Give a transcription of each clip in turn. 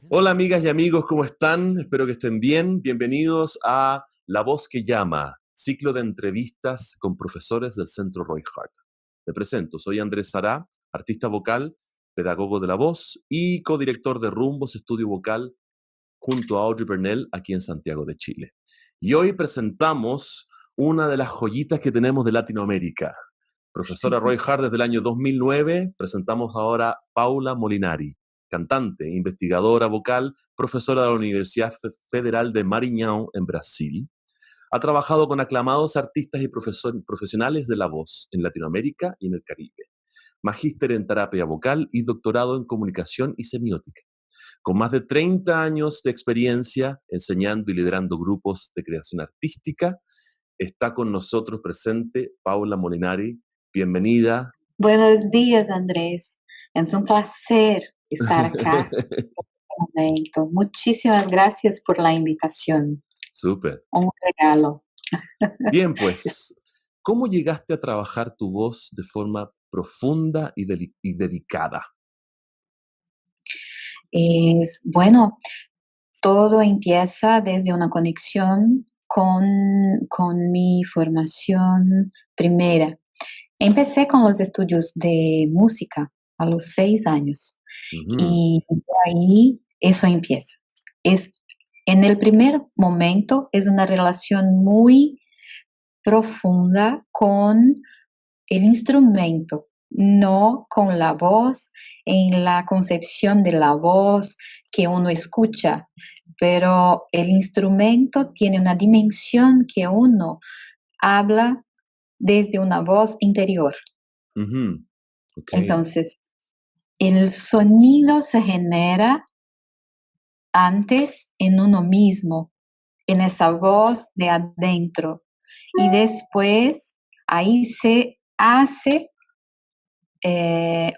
Hola amigas y amigos, ¿cómo están? Espero que estén bien. Bienvenidos a La Voz que Llama, ciclo de entrevistas con profesores del Centro Roy Hart. Me presento, soy Andrés Sará, artista vocal, pedagogo de la voz y codirector de Rumbos Estudio Vocal junto a Audrey Bernal aquí en Santiago de Chile. Y hoy presentamos una de las joyitas que tenemos de Latinoamérica. Profesora Roy Hart desde el año 2009, presentamos ahora Paula Molinari, cantante, investigadora vocal, profesora de la Universidad Federal de Maranhão, en Brasil. Ha trabajado con aclamados artistas y profesionales de la voz en Latinoamérica y en el Caribe. Magíster en terapia vocal y doctorado en comunicación y semiótica. Con más de 30 años de experiencia enseñando y liderando grupos de creación artística, está con nosotros presente Paula Molinari. Bienvenida. Buenos días, Andrés. Es un placer estar acá en este momento. Muchísimas gracias por la invitación. Súper. Un regalo. Bien, pues, ¿cómo llegaste a trabajar tu voz de forma profunda y dedicada? Bueno, todo empieza desde una conexión con mi formación primera. Empecé con los estudios de música a los 6 años Ujú. y ahí eso empieza. En el primer momento es una relación muy profunda con el instrumento, no con la voz, en la concepción de la voz que uno escucha, pero el instrumento tiene una dimensión que uno habla desde una voz interior. Ujú. Ok. Entonces, el sonido se genera antes en uno mismo, en esa voz de adentro, y después ahí se hace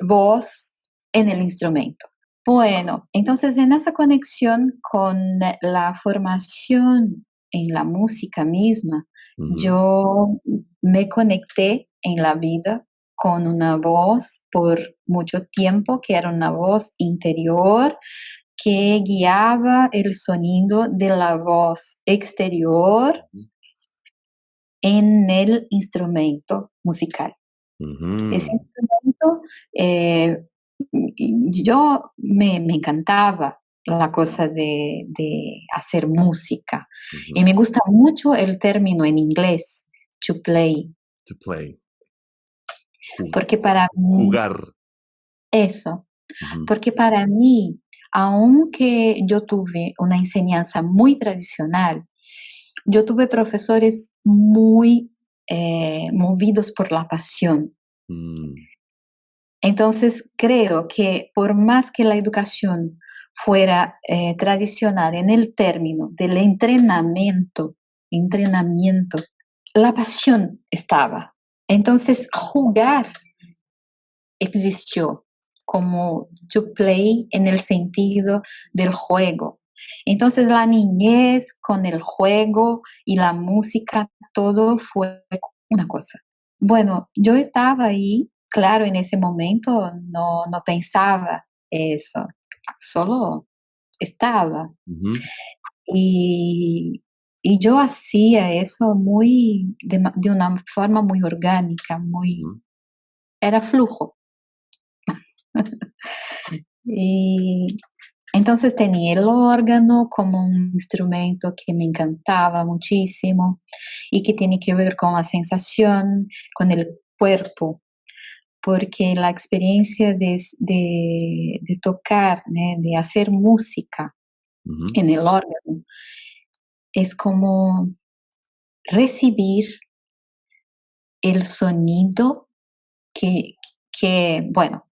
voz en el instrumento. Bueno, entonces en esa conexión con la formación en la música misma, Ujú. yo me conecté en la vida con una voz por mucho tiempo, que era una voz interior que guiaba el sonido de la voz exterior en el instrumento musical. Ese Ujú. instrumento, yo me encantaba la cosa de hacer música. Y Ujú. me gusta mucho el término en inglés, to play, To play. porque para mí, Jugar. eso, Ujú. porque para mí, aunque yo tuve una enseñanza muy tradicional, yo tuve profesores muy movidos por la pasión. Mm. Entonces, creo que por más que la educación fuera tradicional en el término del entrenamiento, la pasión estaba. Entonces, jugar existió como to play en el sentido del juego. Entonces, la niñez con el juego y la música, todo fue una cosa. Bueno, yo estaba ahí, claro, en ese momento no pensaba eso, solo estaba. Ujú. Y, y yo hacía eso de una forma muy orgánica, Ujú. era flujo. Y entonces tenía el órgano como un instrumento que me encantaba muchísimo y que tiene que ver con la sensación, con el cuerpo, porque la experiencia de tocar, ¿no?, de hacer música, en el órgano, es como recibir el sonido bueno,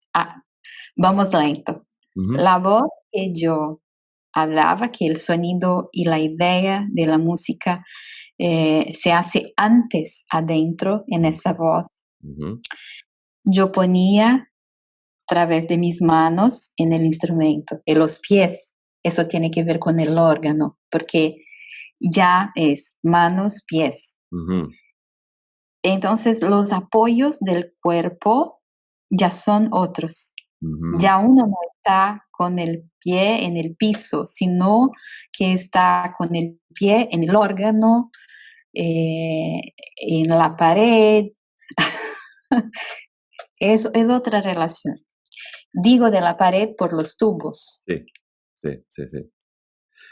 vamos lento. La voz que yo hablaba, que el sonido y la idea de la música se hace antes adentro en esa voz. Yo ponía a través de mis manos en el instrumento, en los pies. Eso tiene que ver con el órgano, porque ya es manos, pies. Entonces los apoyos del cuerpo ya son otros. Ya uno no está con el pie en el piso, sino que está con el pie en el órgano, en la pared. Es otra relación. Digo de la pared por los tubos. Sí.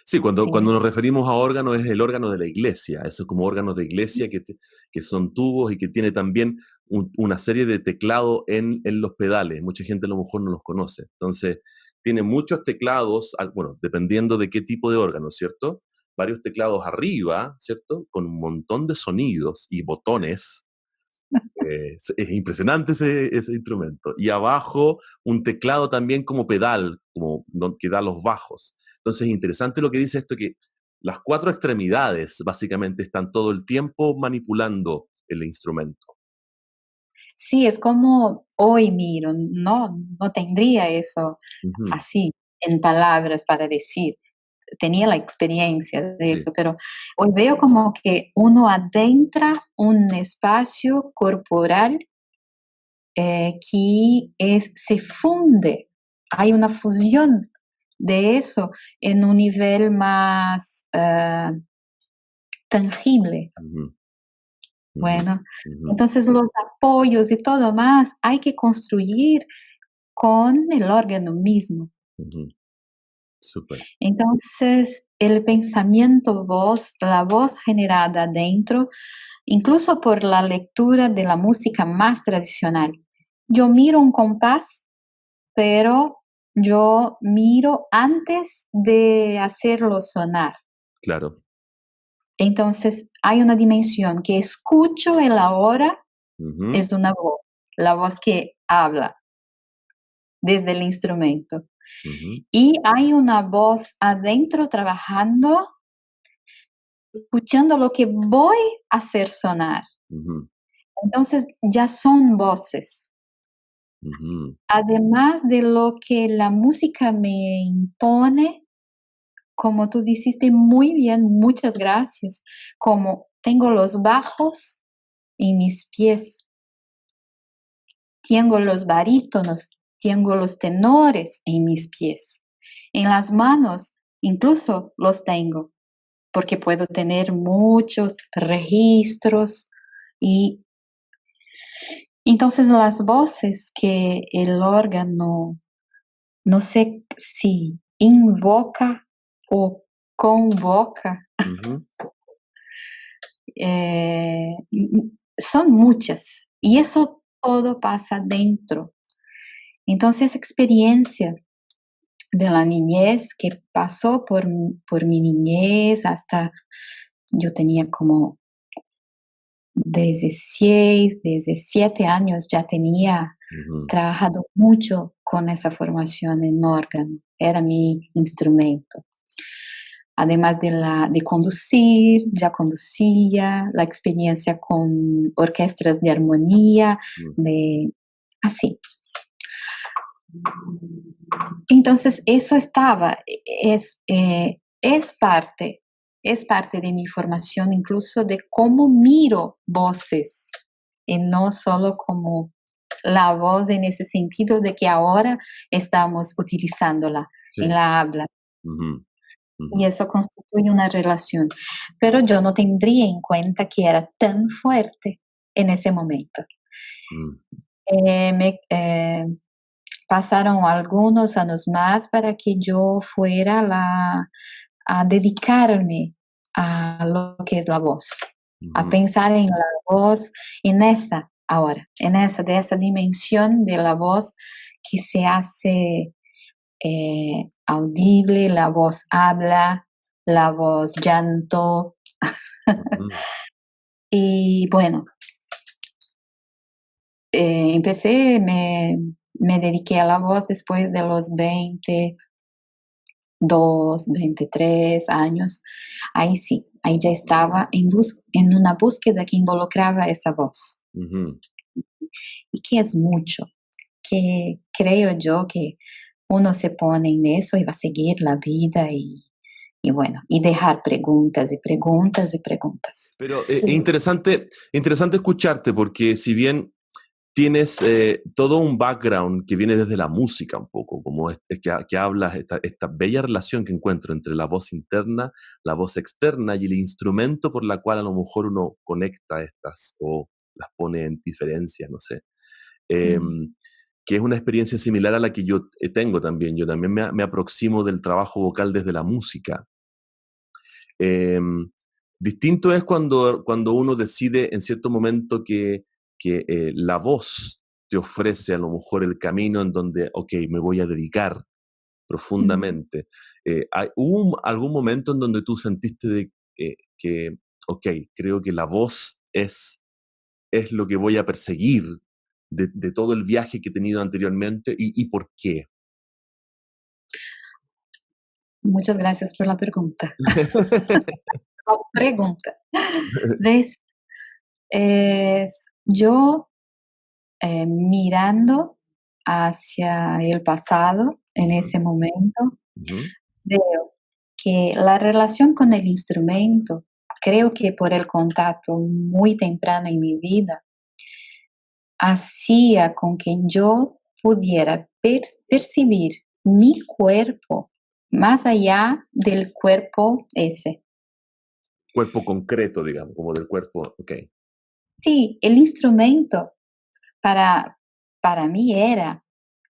Sí, cuando nos referimos a órganos es el órgano de la iglesia, esos como órganos de iglesia que son tubos y que tiene también una serie de teclados en los pedales. Mucha gente a lo mejor no los conoce. Entonces, tiene muchos teclados, bueno, dependiendo de qué tipo de órgano, ¿cierto? Varios teclados arriba, ¿cierto? Con un montón de sonidos y botones. Es impresionante ese instrumento. Y abajo un teclado también como pedal, que da los bajos. Entonces es interesante lo que dice esto, que las 4 extremidades básicamente están todo el tiempo manipulando el instrumento. Sí, es como hoy miro, no tendría eso así en palabras para decir. Tenía la experiencia de eso, pero hoy veo como que uno adentra un espacio corporal que se funde. Hay una fusión de eso en un nivel más tangible. Bueno, entonces los apoyos y todo más hay que construir con el órgano mismo. Súper. Entonces, el pensamiento voz, la voz generada dentro, incluso por la lectura de la música más tradicional. Yo miro un compás, pero yo miro antes de hacerlo sonar. Claro. Entonces, hay una dimensión que escucho en la hora, es una voz, la voz que habla desde el instrumento. Y hay una voz adentro trabajando, escuchando lo que voy a hacer sonar. Entonces ya son voces. Además de lo que la música me impone, como tú dijiste muy bien, muchas gracias, como tengo los bajos en mis pies, tengo los barítonos, tengo los tenores en mis pies, en las manos incluso los tengo, porque puedo tener muchos registros y entonces las voces que el órgano, no sé si invoca o convoca, son muchas y eso todo pasa dentro. Entonces, experiencia de la niñez que pasó por mi niñez hasta yo tenía como 16, 17 años ya tenía trabajado mucho con esa formación en órgano, era mi instrumento. Además de conducir, ya conducía, la experiencia con orquestas de armonía, así. Entonces, eso estaba, es parte de mi formación, incluso de cómo miro voces, y no solo como la voz en ese sentido de que ahora estamos utilizándola en la habla. Y eso constituye una relación. Pero yo no tendría en cuenta que era tan fuerte en ese momento. Pasaron algunos años más para que yo fuera a dedicarme a lo que es la voz, a pensar en la voz, en esa ahora, de esa dimensión de la voz que se hace audible, la voz habla, la voz llanto. Ujú, Y bueno, me dediqué a la voz después de los 23 años. Ahí sí, ahí ya estaba en una búsqueda que involucraba esa voz. ujú. Y que es mucho, que creo yo que uno se pone en eso y va a seguir la vida y bueno, y dejar preguntas y preguntas y preguntas. Pero es interesante escucharte porque si bien tienes todo un background que viene desde la música un poco, como que hablas, esta bella relación que encuentro entre la voz interna, la voz externa y el instrumento por la cual a lo mejor uno conecta estas o las pone en diferencias, no sé. Mm, Em, que es una experiencia similar a la que yo tengo también. Yo también me aproximo del trabajo vocal desde la música. Em, distinto es cuando uno decide en cierto momento que la voz te ofrece a lo mejor el camino en donde, ok, me voy a dedicar mm. profundamente. ¿Hubo algún momento en donde tú sentiste que, ok, creo que la voz es lo que voy a perseguir de todo el viaje que he tenido anteriormente y por qué? Muchas gracias por la pregunta. La pregunta. ¿Ves? Yo mirando hacia el pasado en Ujú, ese momento, ujú, veo que la relación con el instrumento, creo que por el contacto muy temprano en mi vida, hacía con que yo pudiera percibir mi cuerpo más allá del cuerpo ese. cuerpo concreto, digamos, como del cuerpo, ok. Sí, el instrumento para, para mí era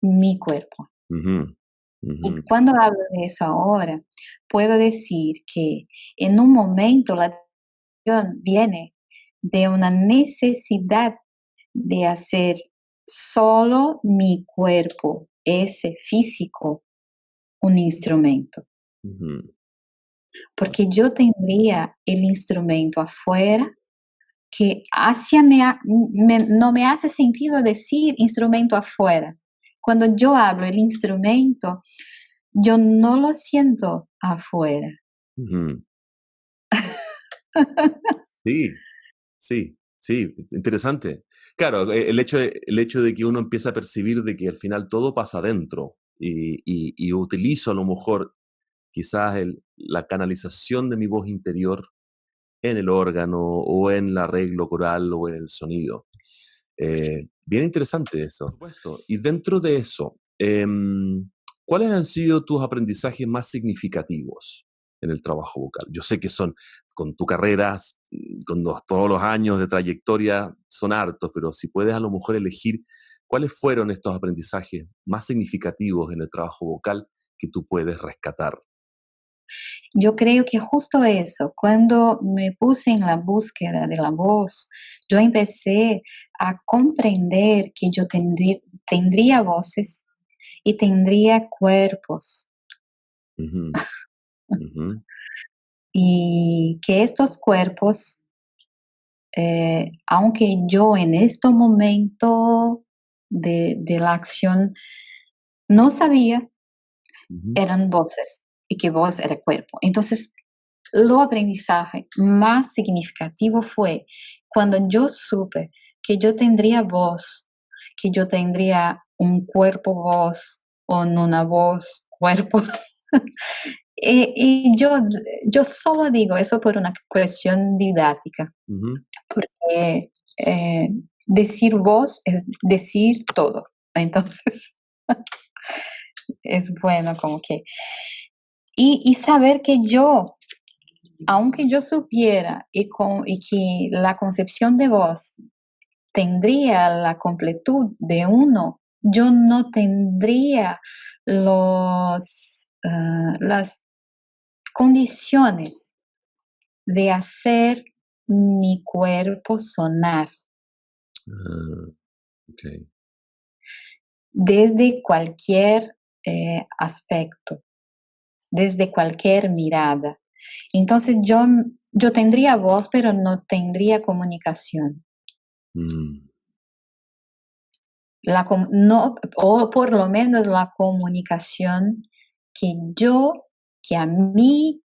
mi cuerpo. Ujú, ujú, Y cuando hablo de eso ahora, puedo decir que en un momento la decisión viene de una necesidad de hacer solo mi cuerpo, ese físico, un instrumento, ujú, porque yo tendría el instrumento afuera que hacia me ha me no me hace sentido decir instrumento afuera. Cuando yo hablo el instrumento, yo no lo siento afuera. ujú. Sí, sí, sí, interesante. Claro, el hecho de que uno empieza a percibir de que al final todo pasa adentro y utilizo a lo mejor quizás la canalización de mi voz interior en el órgano o en el arreglo coral o en el sonido. Bien interesante eso. Por supuesto. Y dentro de eso, ¿cuáles han sido tus aprendizajes más significativos en el trabajo vocal? Yo sé que son, con tu carrera, con todos los años de trayectoria, son hartos, pero si puedes a lo mejor elegir cuáles fueron estos aprendizajes más significativos en el trabajo vocal que tú puedes rescatar. Yo creo que justo eso, cuando me puse en la búsqueda de la voz, yo empecé a comprender que yo tendría voces y tendría cuerpos, Ujú, ujú, y que estos cuerpos, aunque yo en este momento de la acción no sabía, ujú, eran voces y que voz era cuerpo. Entonces, lo aprendizaje más significativo fue cuando yo supe que yo tendría voz, que yo tendría un cuerpo voz o no una voz cuerpo. Y yo solo digo eso por una cuestión didáctica, ujú, porque decir voz es decir todo. Entonces, es bueno como que... Y saber que yo, aunque yo supiera y que la concepción de voz tendría la completud de uno, yo no tendría las condiciones de hacer mi cuerpo sonar ah, ok. desde cualquier aspecto, desde cualquier mirada. Entonces yo tendría voz, pero no tendría comunicación. Mm, No, o por lo menos la comunicación que que a mí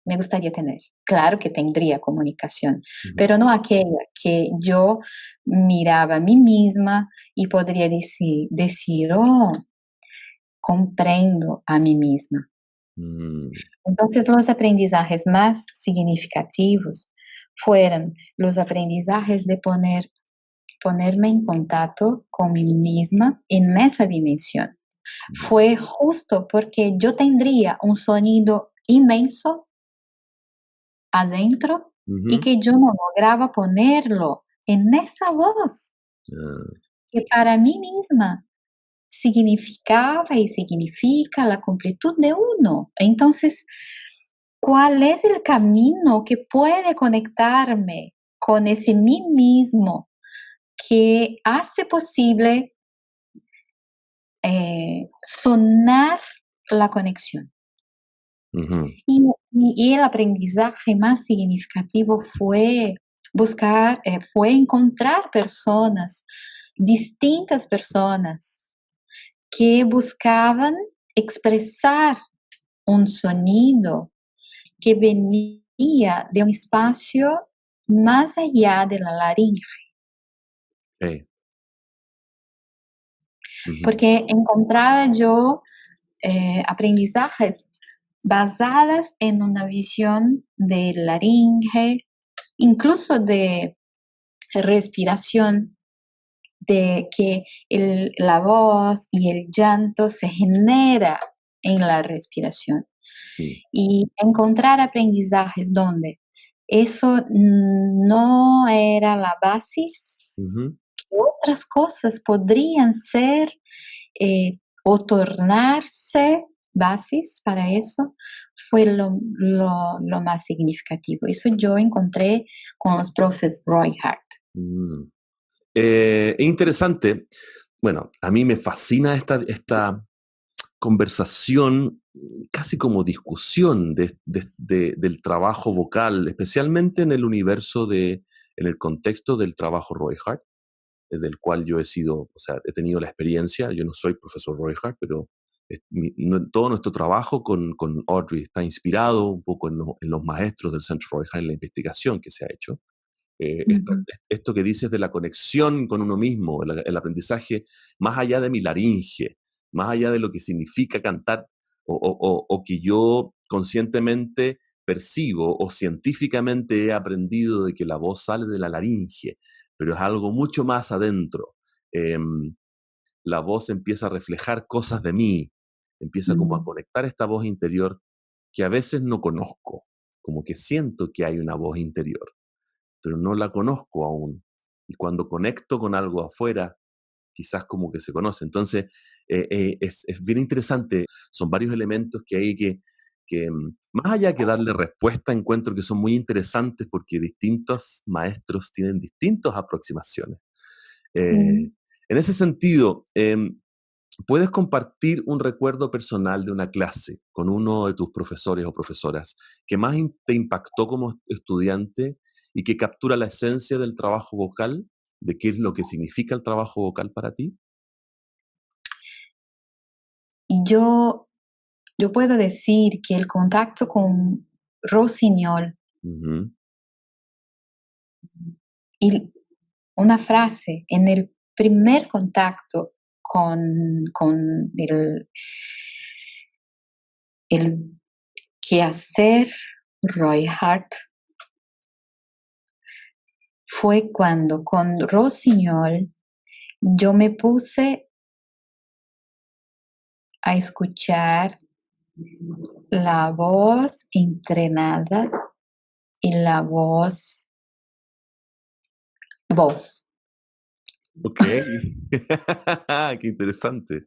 me gustaría tener. Claro que tendría comunicación, ujú, pero no aquella que yo miraba a mí misma y podría oh, comprendo a mí misma. mm, Entonces, los aprendizajes más significativos fueron los aprendizajes de ponerme en contacto con mí misma en esa dimensión. Fue justo porque yo tendría un sonido inmenso adentro y ujú, que yo no lograba ponerlo en esa voz ah, que para mí misma significaba y significa la completud de uno. Entonces, ¿cuál es el camino que puede conectarme con ese mí mismo que hace posible sonar la conexión? ujú, Y el aprendizaje más significativo fue fue encontrar personas, distintas personas, que buscaban expresar un sonido que venía de un espacio más allá de la laringe, eh, ujú, porque encontraba yo aprendizajes basadas en una visión de laringe, incluso de respiración, de que la voz y el llanto se genera en la respiración. mm, Y encontrar aprendizajes donde eso no era la base, ujú, que otras cosas podrían ser o tornarse bases para eso, fue lo más significativo. Eso yo encontré con los profes Roy Hart. mm. Es interesante. Bueno, a mí me fascina esta conversación, casi como discusión del trabajo vocal, especialmente en el universo en el contexto del trabajo Roy Hart, del cual yo he sido, o sea, he tenido la experiencia. Yo no soy profesor Roy Hart, pero todo nuestro trabajo con Audrey está inspirado un poco en los maestros del Centro Roy Hart, en la investigación que se ha hecho. Ujú, Esto que dices de la conexión con uno mismo, el aprendizaje más allá de mi laringe, más allá de lo que significa cantar o que yo conscientemente percibo o científicamente he aprendido de que la voz sale de la laringe, pero es algo mucho más adentro. Em, la voz empieza a reflejar cosas de mí, empieza como a mm, conectar esta voz interior que a veces no conozco, como que siento que hay una voz interior pero no la conozco aún. Y cuando conecto con algo afuera, quizás como que se conoce. Entonces, es bien interesante. Son varios elementos que hay más allá que darle respuesta, encuentro que son muy interesantes porque distintos maestros tienen distintas aproximaciones. Eh, mm. en ese sentido, ¿puedes compartir un recuerdo personal de una clase con uno de tus profesores o profesoras que más te impactó como estudiante y que captura la esencia del trabajo vocal, de qué es lo que significa el trabajo vocal para ti? Y yo puedo decir que el contacto con Rossignol Ujú, y una frase en el primer contacto con el quehacer Roy Hart fue cuando con Rossignol yo me puse a escuchar la voz entrenada y la voz. ok. Qué interesante.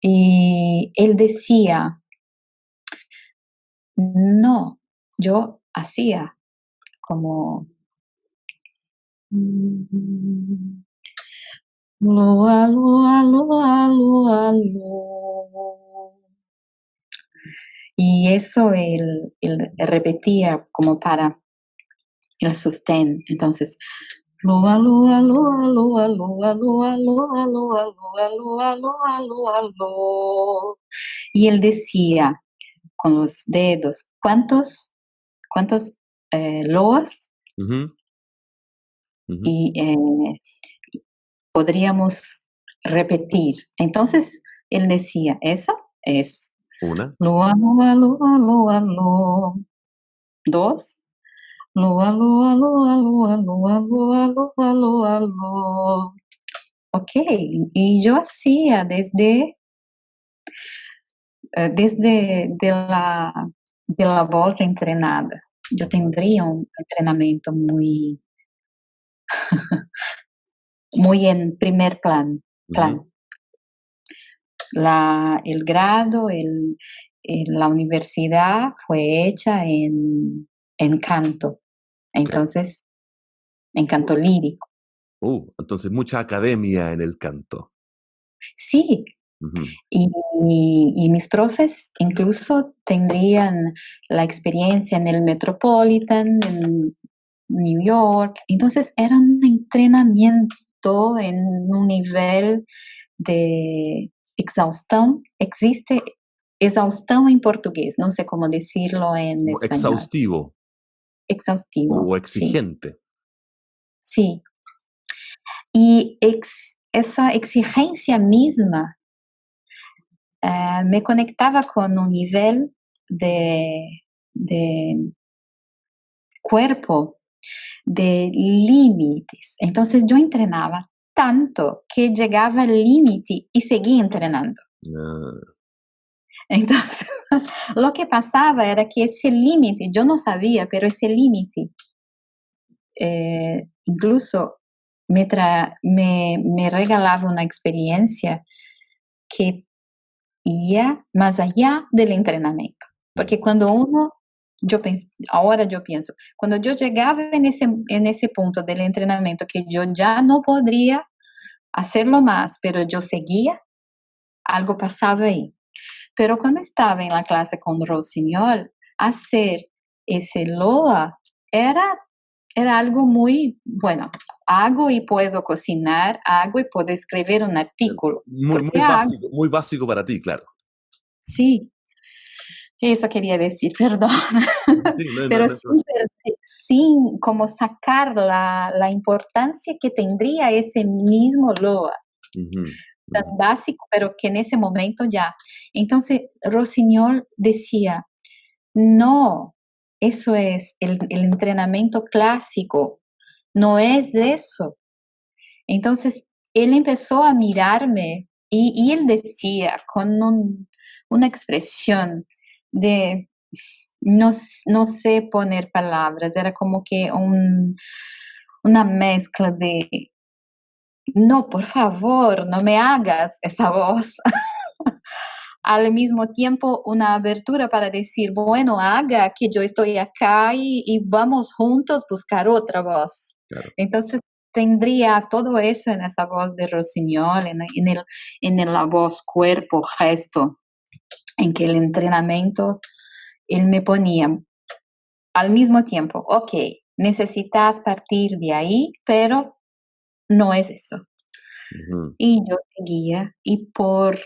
Y él decía, no, yo hacía como, mm, Loa, loa, loa, loa, loa. Y eso él repetía como para el sostén. Entonces, loa, loa, loa, loa, loa, loa, loa, loa, loa, loa, loa, loa, loa. Y él decía con los dedos, ¿cuántos loas? Ujú, ujú. Y podríamos repetir. Entonces, él decía, eso es Una. loa, loa, loa, loa, loa. Dos, loa, loa, loa, loa, loa, loa, loa, loa, loa. Ok, y yo hacía desde de la voz entrenada. Yo Ajá, tendría un entrenamiento muy en primer ujú, plan. El grado, la universidad fue hecha en canto, ok. entonces, en canto lírico. Entonces mucha academia en el canto. Sí, Ujú, y mis profes incluso tendrían la experiencia en el Metropolitan, en New York, entonces era un entrenamiento en un nivel de exhaustón. Existe exhaustón en portugués, no sé cómo decirlo en como español. exhaustivo Exhaustivo, o sí, exigente. sí. Y esa exigencia misma me conectaba con un nivel de cuerpo, de límites. Entonces yo entrenaba tanto que llegaba al límite y seguía entrenando. Ah, Entonces, lo que pasaba era que ese límite, yo no sabía, pero ese límite incluso me regalaba una experiencia que ia más allá del entrenamiento. mm, Porque cuando ahora yo pienso, cuando yo llegaba en ese punto del entrenamiento que yo ya no podría hacerlo más, pero yo seguía, algo pasaba ahí. Pero cuando estaba en la clase con Rossignol, hacer ese LOA era, era algo muy, bueno, hago y puedo cocinar, hago y puedo escribir un artículo, porque hago, muy básico para ti, claro. sí, eso quería decir, perdón, Sí, sí, sí, no, no, pero no hay problema. sin como sacar la importancia que tendría ese mismo LOA, Ujú, tan ujú, básico, pero que en ese momento ya. Entonces, Rossignol decía, no, eso es el entrenamiento clásico, no es eso. Entonces, él empezó a mirarme y él decía con una expresión de, no, no sé poner palabras, era como que una mezcla de, no, por favor, no me hagas esa voz. Al mismo tiempo una abertura para decir, bueno, haga que yo estoy acá y vamos juntos a buscar otra voz. claro. Entonces tendría todo eso en esa voz de Rossignol, en la voz, cuerpo, gesto, en que el entrenamiento, él me ponía al mismo tiempo, ok, necesitas partir de ahí, pero no es eso. Ujú. Y yo seguía y por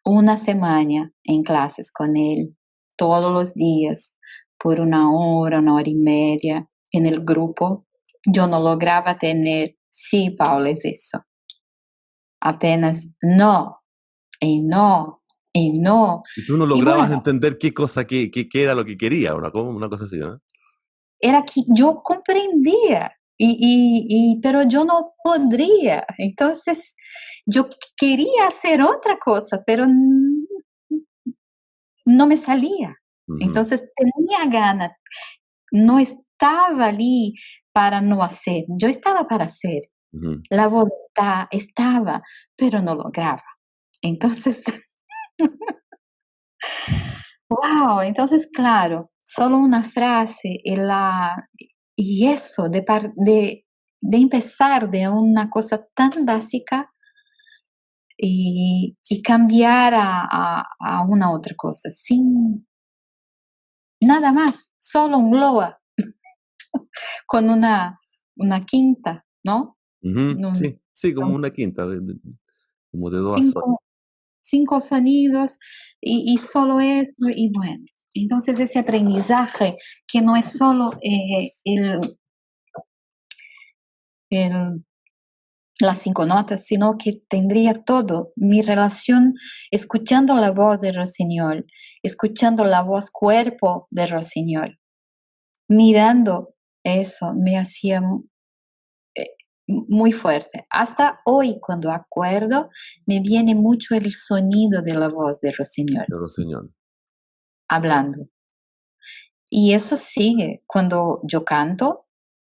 una semana en clases con él, todos los días, por una hora y media en el grupo. Yo no lograba tener, sí, Paula, es eso. Apenas no, y no, y no. Y tú no Y lograbas bueno, entender qué cosa, qué era lo que quería, una cosa así, ¿no? era que yo comprendía, pero yo no podría. Entonces, yo quería hacer otra cosa, pero no me salía. Ujú, Entonces, tenía ganas, no estaba allí para no hacer, yo estaba para hacer. ujú. La voluntad estaba, pero no lograba. Entonces, wow, entonces, claro, solo una frase y eso de empezar de una cosa tan básica y cambiar a una otra cosa, sin nada más, solo un loa con una quinta, ¿no? Ujú, Un- sí, sí, como son una quinta, como de do a sol. cinco, cinco sonidos y solo esto, y bueno. Entonces ese aprendizaje que no es solo el las 5 notas, sino que tendría todo. Mi relación escuchando la voz de Rossignol, escuchando la voz cuerpo de Rossignol, mirando eso, me hacía eh, muy fuerte. Hasta hoy, cuando acuerdo, me viene mucho el sonido de la voz de Rossignol De Rossignol. hablando. Y eso sigue. Cuando yo canto,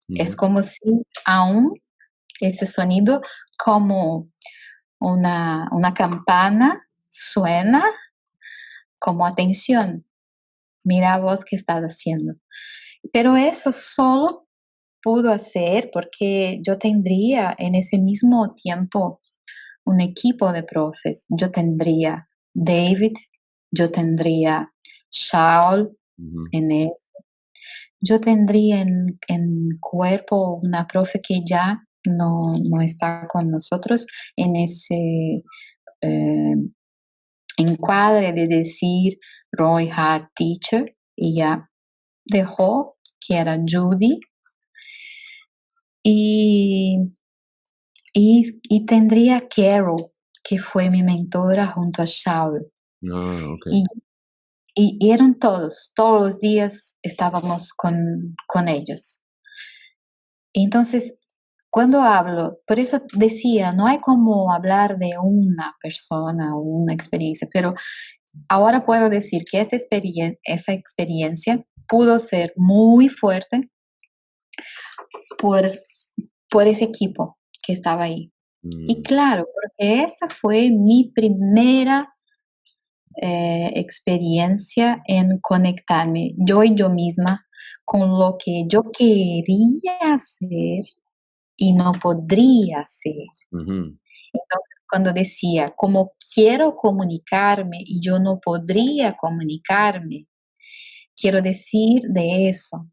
es Ujú. como si aún ese sonido, como una campana, suena como atención, mira vos qué estás haciendo. Pero eso solo pudo hacer porque yo tendría en ese mismo tiempo un equipo de profes. Yo tendría David, yo tendría Shaul Ujú. en eso. Yo tendría en cuerpo una profe que ya no está con nosotros en ese eh, encuadre de decir Roy Hart Teacher y ya dejó que era Judy y, y tendría Carol, que fue mi mentora junto a Shaul. Ah, ok. Y, y eran todos los días estábamos con ellos. Entonces, cuando hablo, por eso decía, no hay como hablar de una persona o una experiencia, pero ahora puedo decir que esa experiencia pudo ser muy fuerte por, por ese equipo que estaba ahí. Y Mm, claro, porque esa fue mi primera experiencia en conectarme yo y yo misma con lo que yo quería hacer y no podría hacer. ujú. Entonces, cuando decía, como quiero comunicarme y yo no podría comunicarme, quiero decir de eso.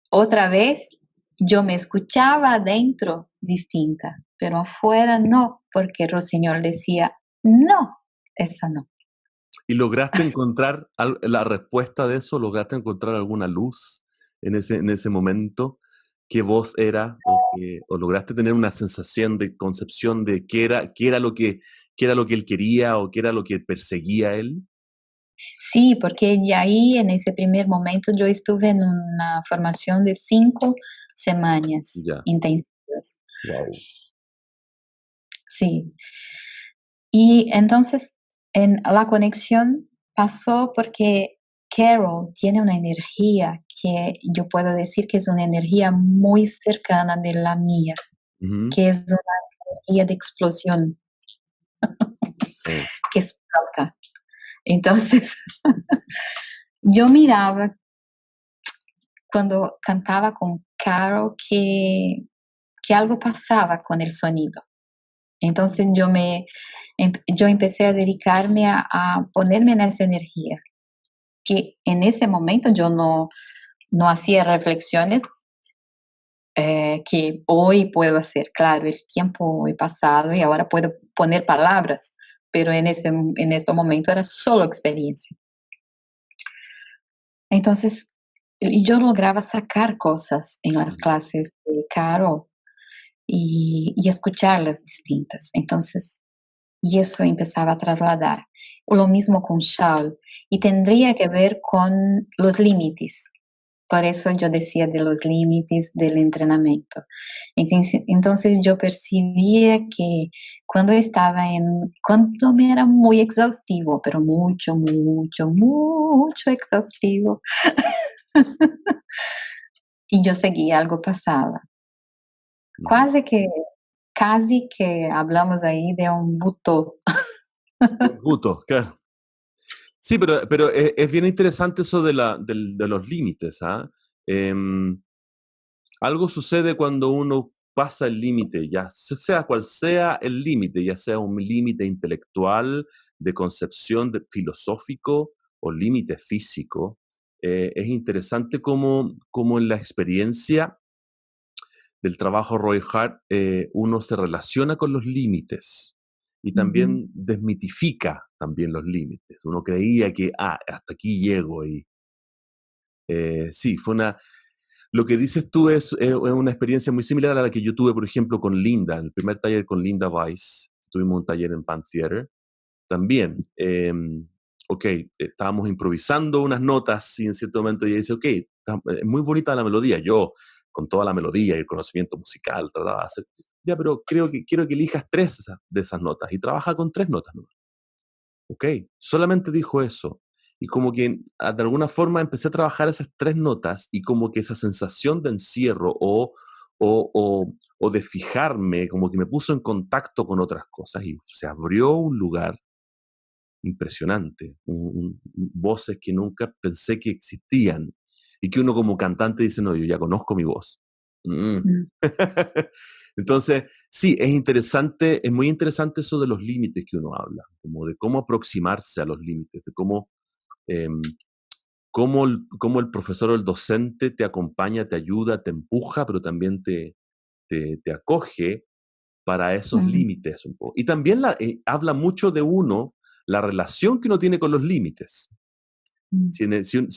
Otra vez, yo me escuchaba adentro distinta, pero afuera no, porque Rossignol decía, no, esa no. ¿Y lograste encontrar la respuesta de eso? ¿Lograste encontrar alguna luz en ese momento? ¿Qué voz era? ¿O lograste tener una sensación de concepción de qué era lo que él quería o qué era lo que perseguía él? Sí, porque ya ahí en ese primer momento yo estuve en una formación de 5 semanas Ya, intensivas. wow. Sí. Y entonces en la conexión pasó porque Carol tiene una energía que yo puedo decir que es una energía muy cercana de la mía, Ujú. que es una energía de explosión Oh, que explota. Entonces, yo miraba cuando cantaba con Carol que algo pasaba con el sonido. Entonces yo empecé a dedicarme a ponerme en esa energía, que en ese momento yo no hacía reflexiones que hoy puedo hacer. Claro, el tiempo he pasado y ahora puedo poner palabras, pero en este momento era solo experiencia. Entonces, yo lograba sacar cosas en las ujú. clases de Caro y escucharlas distintas. Entonces, y eso empezaba a trasladar. Lo mismo con Shaul. Y tendría que ver con los límites. Por eso yo decía de los límites del entrenamiento. Entonces yo percibía que cuando me era muy exhaustivo, pero mucho, mucho, mucho exhaustivo, y yo seguía, algo pasaba. Ujú. Quase que, casi que hablamos ahí de un butó. Gusto, claro. Sí, pero es bien interesante eso de los límites, ¿ah? Em, algo sucede cuando uno pasa el límite, ya sea cual sea el límite, ya sea un límite intelectual, de concepción, de filosófico o límite físico, es interesante cómo en la experiencia del trabajo Roy Hart uno se relaciona con los límites y Ujú, también desmitifica también los límites. Uno creía que, hasta aquí llego y sí, lo que dices tú es una experiencia muy similar a la que yo tuve, por ejemplo, con Linda, el primer taller con Linda Weiss. Tuvimos un taller en Pan Theater. También, ok, estábamos improvisando unas notas y en cierto momento ella dice, ok, es muy bonita la melodía. Yo, con toda la melodía y el conocimiento musical, trataba de hacer, ya, pero quiero que elijas tres de esas notas y trabaja con tres notas, ¿no? Ok, solamente dijo eso. Y como que de alguna forma empecé a trabajar esas tres notas y como que esa sensación de encierro o de fijarme, como que me puso en contacto con otras cosas y se abrió un lugar impresionante, voces que nunca pensé que existían y que uno como cantante dice, no, yo ya conozco mi voz. Mm. mm, Entonces, sí, es interesante, es muy interesante eso de los límites que uno habla, como de cómo aproximarse a los límites, de em, cómo el profesor o el docente te acompaña, te ayuda, te empuja, pero también te acoge para esos mm, límites un poco. Y también habla mucho de uno, la relación que uno tiene con los límites. mm. Si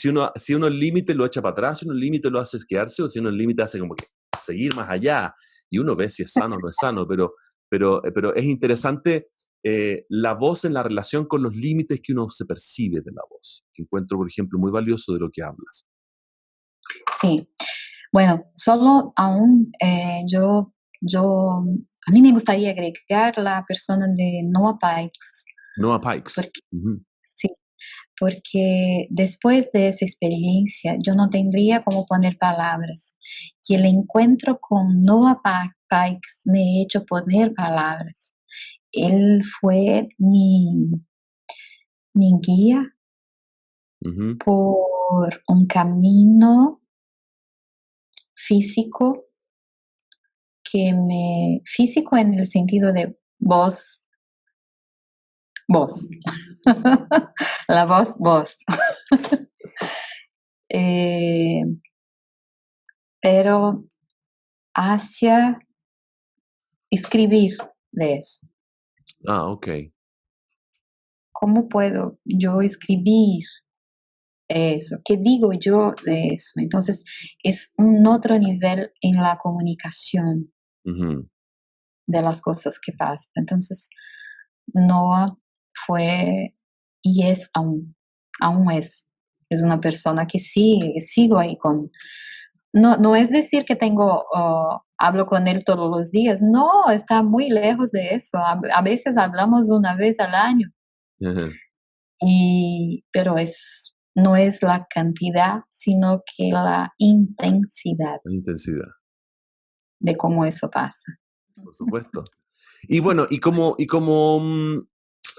uno el límite lo echa para atrás, si uno el límite lo hace quedarse, o si uno el límite hace como que seguir más allá, y uno ve si es sano o no es sano, pero es interesante la voz en la relación con los límites que uno se percibe de la voz, que encuentro, por ejemplo, muy valioso de lo que hablas. Sí, bueno, solo aún a mí me gustaría agregar la persona de Noah Pikes, Noah Pikes. porque Ujú. sí, porque después de esa experiencia yo no tendría cómo poner palabras. Y el encuentro con Noah Pikes me ha hecho poner palabras. Él fue mi guía Ujú. por un camino físico físico en el sentido de voz. La voz. Eh, pero hacia escribir de eso. Ok. ¿Cómo puedo yo escribir eso? ¿Qué digo yo de eso? Entonces, es un otro nivel en la comunicación Ujú. de las cosas que pasan. Entonces, Noah fue y es aún es una persona que sigo ahí con. No es decir que hablo con él todos los días, no, está muy lejos de eso. A veces hablamos una vez al año, Ujú. pero no es la cantidad, sino que la intensidad La intensidad, de cómo eso pasa. por supuesto. Y bueno, y como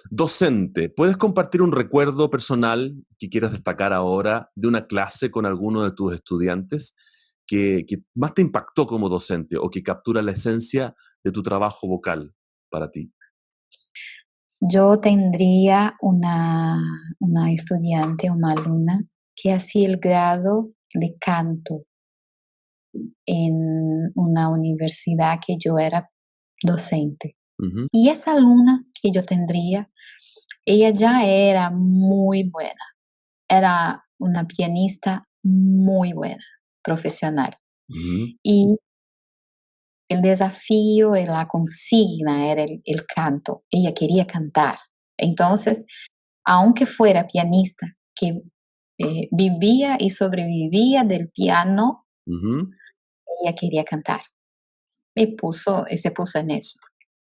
docente, ¿puedes compartir un recuerdo personal que quieras destacar ahora de una clase con alguno de tus estudiantes que más te impactó como docente o que captura la esencia de tu trabajo vocal para ti? Yo tendría una estudiante, una alumna, que hacía el grado de canto en una universidad que yo era docente. Ujú, Y esa alumna que yo tendría, ella ya era muy buena, era una pianista muy buena, profesional. ujú, Y el desafío y la consigna era el canto. Ella quería cantar. Entonces, aunque fuera pianista, que vivía y sobrevivía del piano, ujú. ella quería cantar. Se puso en eso.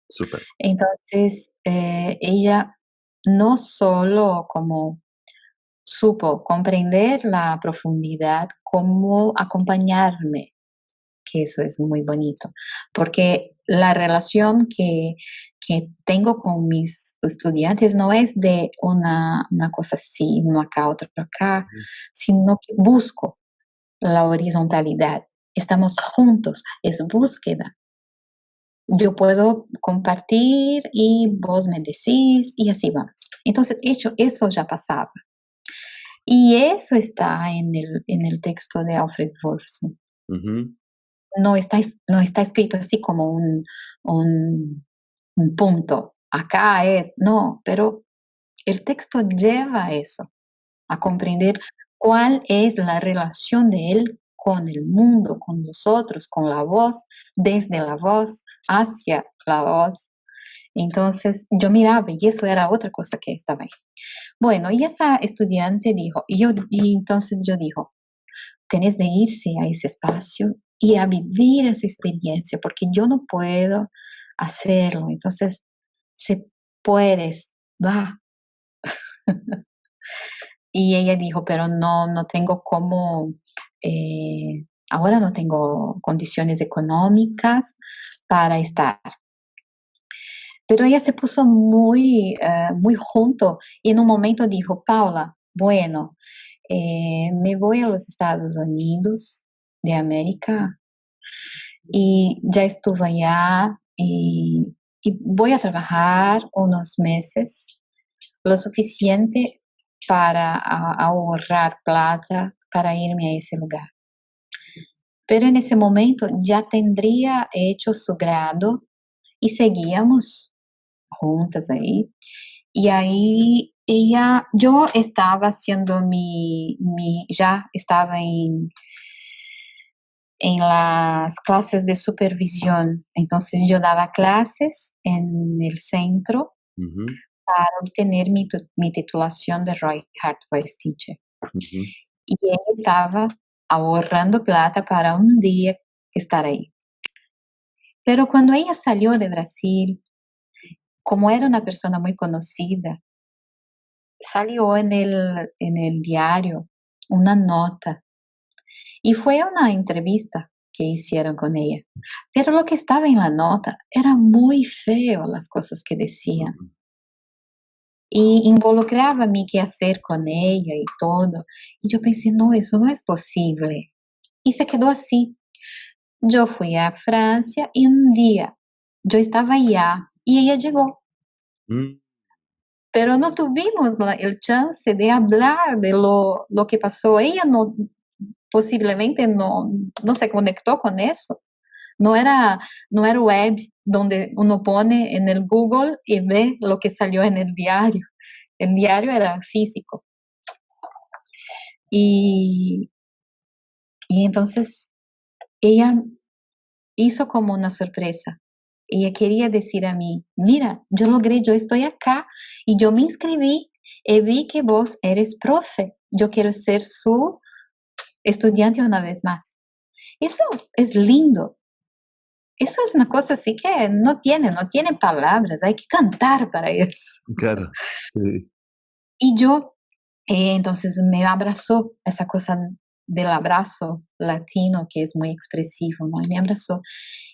Súper. Entonces, ella no solo como supo comprender la profundidad, como acompañarme, que eso es muy bonito, porque la relación que tengo con mis estudiantes no es de una cosa así, uno acá, otro acá, Ujú. sino que busco la horizontalidad. Estamos juntos, es búsqueda. yo puedo compartir y vos me decís y así vamos. Entonces, eso ya pasaba. Y eso está en el texto de Alfred Wolfson. Ujú. No está escrito así como un punto. Acá es, no, pero el texto lleva a eso, a comprender cuál es la relación de él con el mundo, con nosotros, con la voz, desde la voz hacia la voz. Entonces yo miraba y eso era otra cosa que estaba ahí. Bueno, y esa estudiante dijo, y entonces yo dijo, tenés de irse a ese espacio y a vivir esa experiencia, porque yo no puedo hacerlo. Entonces, si puedes, va. Y ella dijo, pero no tengo cómo, ahora no tengo condiciones económicas para estar. Pero ella se puso muy junto y en un momento dijo, Paula, bueno, me voy a los Estados Unidos de América y ya estuve allá y voy a trabajar unos meses, lo suficiente para ahorrar plata para irme a ese lugar. Pero en ese momento ya tendría hecho su grado y seguíamos juntas ahí. Y ahí yo estaba haciendo ya estaba en las clases de supervisión. Entonces yo daba clases en el centro Ujú, para obtener mi titulación de Roy Hart Voice Teacher. ujú. Y ella estaba ahorrando plata para un día estar ahí. Pero cuando ella salió de Brasil, como era una persona muy conocida, salió en el diario una nota y fue una entrevista que hicieron con ella. Pero lo que estaba en la nota era muy feo las cosas que decían. Ujú. Y involucraba mi qué hacer con ella y todo. Y yo pensé, no, eso no es posible. Y se quedó así. Yo fui a Francia y un día yo estaba allá y ella llegó. Mm, Pero no tuvimos el chance de hablar de lo que pasó. Ella no, posiblemente no se conectó con eso. No era, no era web donde uno pone en el Google y ve lo que salió en el diario. El diario era físico. Y, y entonces ella hizo como una sorpresa. Ella quería decir a mí, mira, yo logré, yo estoy acá y yo me inscribí y vi que vos eres profe. Yo quiero ser su estudiante una vez más. Eso es lindo. Eso es una cosa así que no tiene palabras, hay que cantar para eso. claro, sí. Y yo, entonces me abrazó esa cosa del abrazo latino que es muy expresivo, ¿no? Y me abrazó.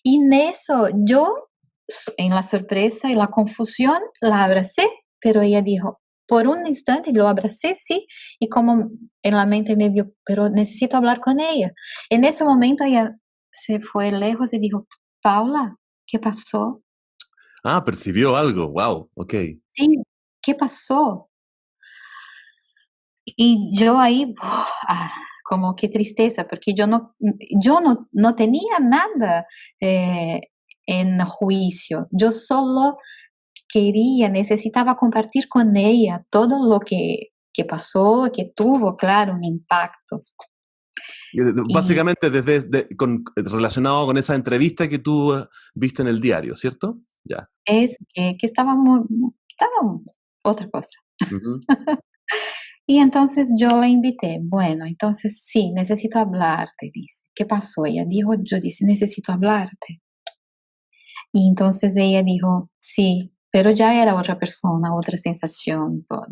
Y en eso yo, en la sorpresa y la confusión, la abracé, pero ella dijo, por un instante lo abracé, sí, y como en la mente me vio, pero necesito hablar con ella. En ese momento ella se fue lejos y dijo, Paula, ¿qué pasó? Ah, percibió algo. Wow, ok. Sí, ¿qué pasó? Y yo ahí, como qué tristeza, porque yo no tenía nada eh, en juicio. Yo solo necesitaba compartir con ella todo lo que pasó, que tuvo, claro, un impacto. Y Básicamente relacionado con esa entrevista que tú viste en el diario, ¿cierto? Ya. es que estaba otra cosa. Ujú. Y entonces yo la invité, bueno, entonces sí, necesito hablarte, dice. ¿Qué pasó? Ella dijo, yo dije, necesito hablarte. Y entonces ella dijo, sí, pero ya era otra persona, otra sensación, todo.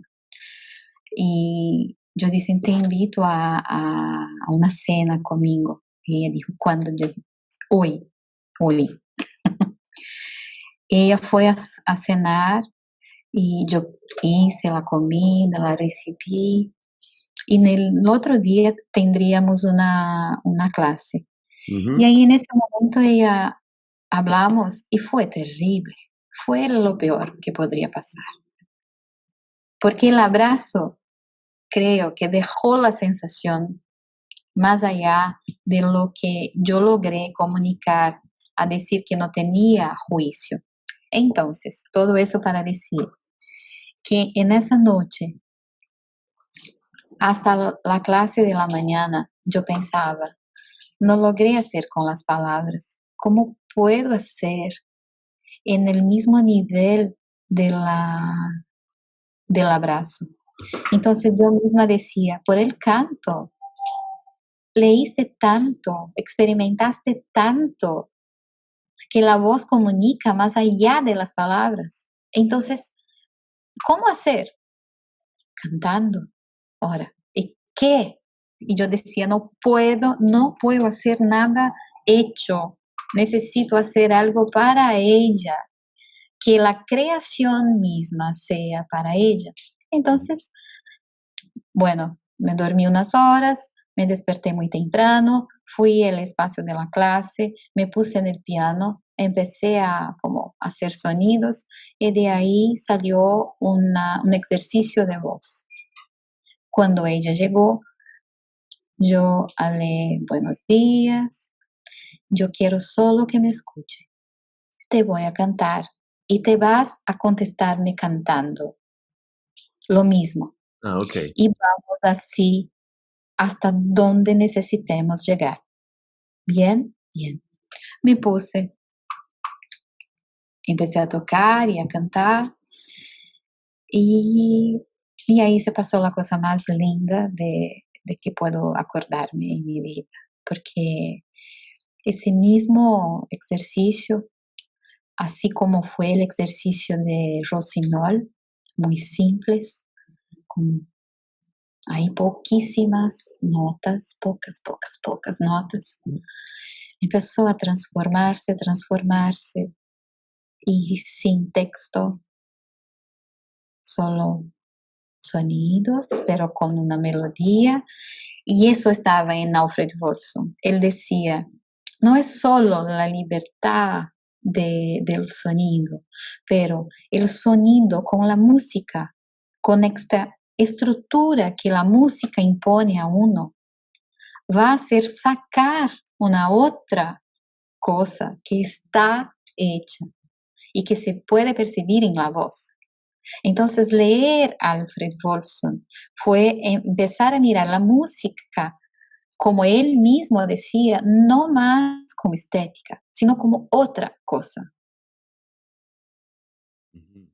Y yo dije, te invito a una cena conmigo. Y ella dijo, ¿cuándo? Yo dije, hoy, hoy. Ella fue a cenar y yo hice la comida, la recibí. Y en el otro día tendríamos una clase. Y Ujú. ahí en ese momento ella hablamos y fue terrible. Fue lo peor que podría pasar. Porque el abrazo creo que dejó la sensación más allá de lo que yo logré comunicar a decir que no tenía juicio. Entonces, todo eso para decir que en esa noche, hasta la clase de la mañana, yo pensaba, no logré hacer con las palabras. ¿Cómo puedo hacer en el mismo nivel de del abrazo? Entonces yo misma decía, por el canto, leíste tanto, experimentaste tanto, que la voz comunica más allá de las palabras. Entonces, ¿cómo hacer? Cantando. Ahora, ¿y qué? Y yo decía, no puedo hacer nada hecho. Necesito hacer algo para ella, que la creación misma sea para ella. Entonces, bueno, me dormí unas horas, me desperté muy temprano, fui al espacio de la clase, me puse en el piano, empecé a como hacer sonidos y de ahí salió un ejercicio de voz. Cuando ella llegó, yo hablé buenos días, yo quiero solo que me escuche. Te voy a cantar y te vas a contestarme cantando lo mismo. Ah, ok. Y vamos así hasta donde necesitemos llegar. Bien, bien. Me puse, empecé a tocar y a cantar y, y ahí se pasó la cosa más linda de que puedo acordarme en mi vida, porque ese mismo ejercicio, así como fue el ejercicio de Rossignol, muy simples, con hay poquísimas notas, pocas notas. Empezó a transformarse y sin texto, solo sonidos, pero con una melodía. Y eso estaba en Alfred Wolfson. Él decía, no es solo la libertad del sonido, pero el sonido con la música, con esta estructura que la música impone a uno, va a hacer sacar una otra cosa que está hecha y que se puede percibir en la voz. Entonces, leer a Alfred Wolfson fue empezar a mirar la música, como él mismo decía, no más como estética, sino como otra cosa. Ujú.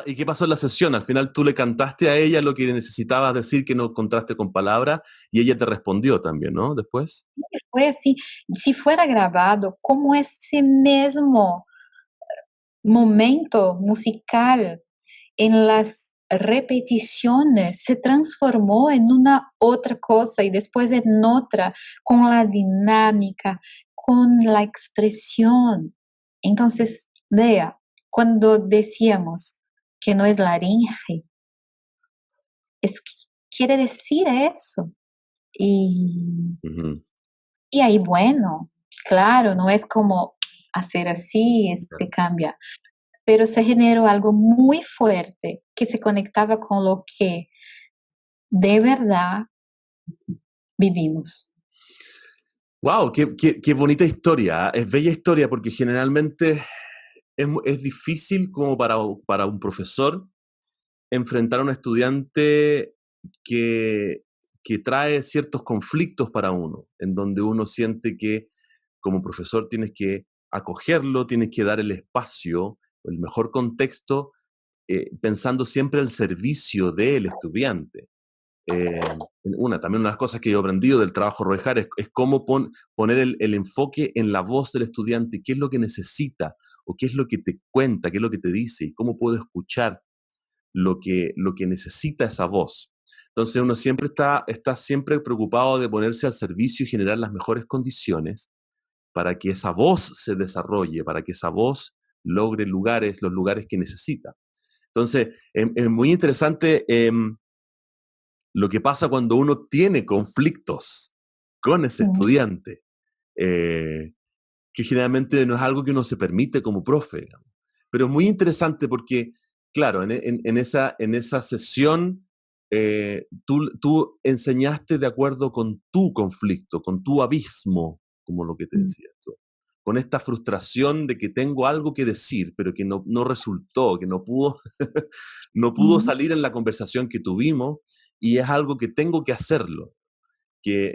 ¿Y qué pasó en la sesión? Al final tú le cantaste a ella lo que necesitabas decir que no encontraste con palabras y ella te respondió también, ¿no? Después. Fue así, si fuera grabado como ese mismo momento musical en las repeticiones se transformó en una otra cosa y después en otra, con la dinámica, con la expresión. Entonces, vea, cuando decíamos que no es laringe, es que quiere decir eso. Y, Ujú. y ahí, bueno, claro, no es como hacer así, este cambia, pero se generó algo muy fuerte que se conectaba con lo que de verdad vivimos. Wow, qué bonita historia. ¿Ah? Es bella historia porque generalmente es difícil como para un profesor enfrentar a un estudiante que, que trae ciertos conflictos para uno, en donde uno siente que como profesor tienes que acogerlo, tienes que dar el espacio, el mejor contexto, pensando siempre al servicio del estudiante. También una de las cosas que yo he aprendido del trabajo Roejar es cómo poner el enfoque en la voz del estudiante, qué es lo que necesita o qué es lo que te cuenta, qué es lo que te dice y cómo puedo escuchar lo que necesita esa voz. Entonces uno siempre está siempre preocupado de ponerse al servicio y generar las mejores condiciones para que esa voz se desarrolle, para que esa voz logre los lugares que necesita. Entonces, es muy interesante lo que pasa cuando uno tiene conflictos con ese estudiante, que generalmente no es algo que uno se permite como profe, digamos. Pero es muy interesante porque, claro, en esa sesión tú enseñaste de acuerdo con tu conflicto, con tu abismo, como lo que te decía tú, con esta frustración de que tengo algo que decir, pero que no resultó, que no pudo, no pudo salir en la conversación que tuvimos, y es algo que tengo que hacerlo, que,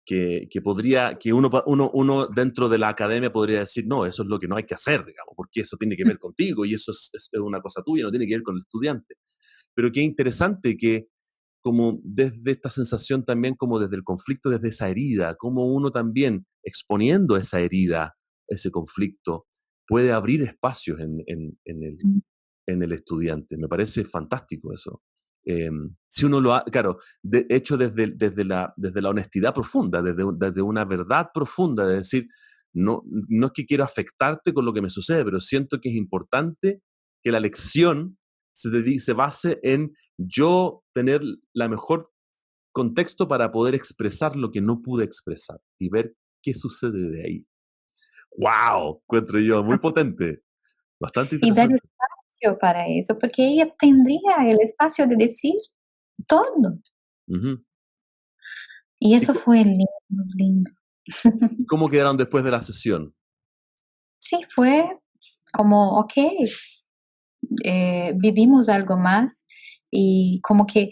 que podría, que uno dentro de la academia podría decir, no, eso es lo que no hay que hacer, digamos, porque eso tiene que ver contigo y eso es una cosa tuya, no tiene que ver con el estudiante. Pero qué interesante que como desde esta sensación también, como desde el conflicto, desde esa herida, como uno también exponiendo esa herida, ese conflicto, puede abrir espacios en el estudiante. Me parece fantástico eso. Si uno lo ha, claro, hecho desde la honestidad profunda, desde una verdad profunda, de decir, no es que quiero afectarte con lo que me sucede, pero siento que es importante que la lección se base en yo tener la mejor contexto para poder expresar lo que no pude expresar y ver qué sucede de ahí. ¡Wow! Encuentro yo, muy potente, bastante Y dar interesante. espacio para eso, porque ella tendría el espacio de decir todo. Ujú. Y ¿Y, eso fue lindo, lindo. y cómo quedaron después de la sesión? Sí, fue como, ok, vivimos algo más y como que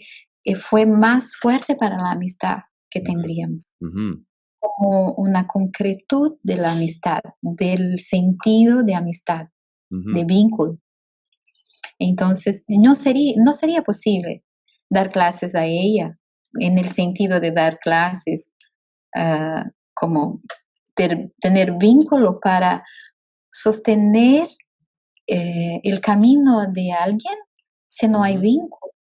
fue más fuerte para la amistad que tendríamos, Ujú, como una concretud de la amistad, del sentido de amistad, de ujú. vínculo. Entonces, no sería posible dar clases a ella en el sentido de dar clases, como tener vínculo para sostener el camino de alguien si no hay Ujú. vínculo.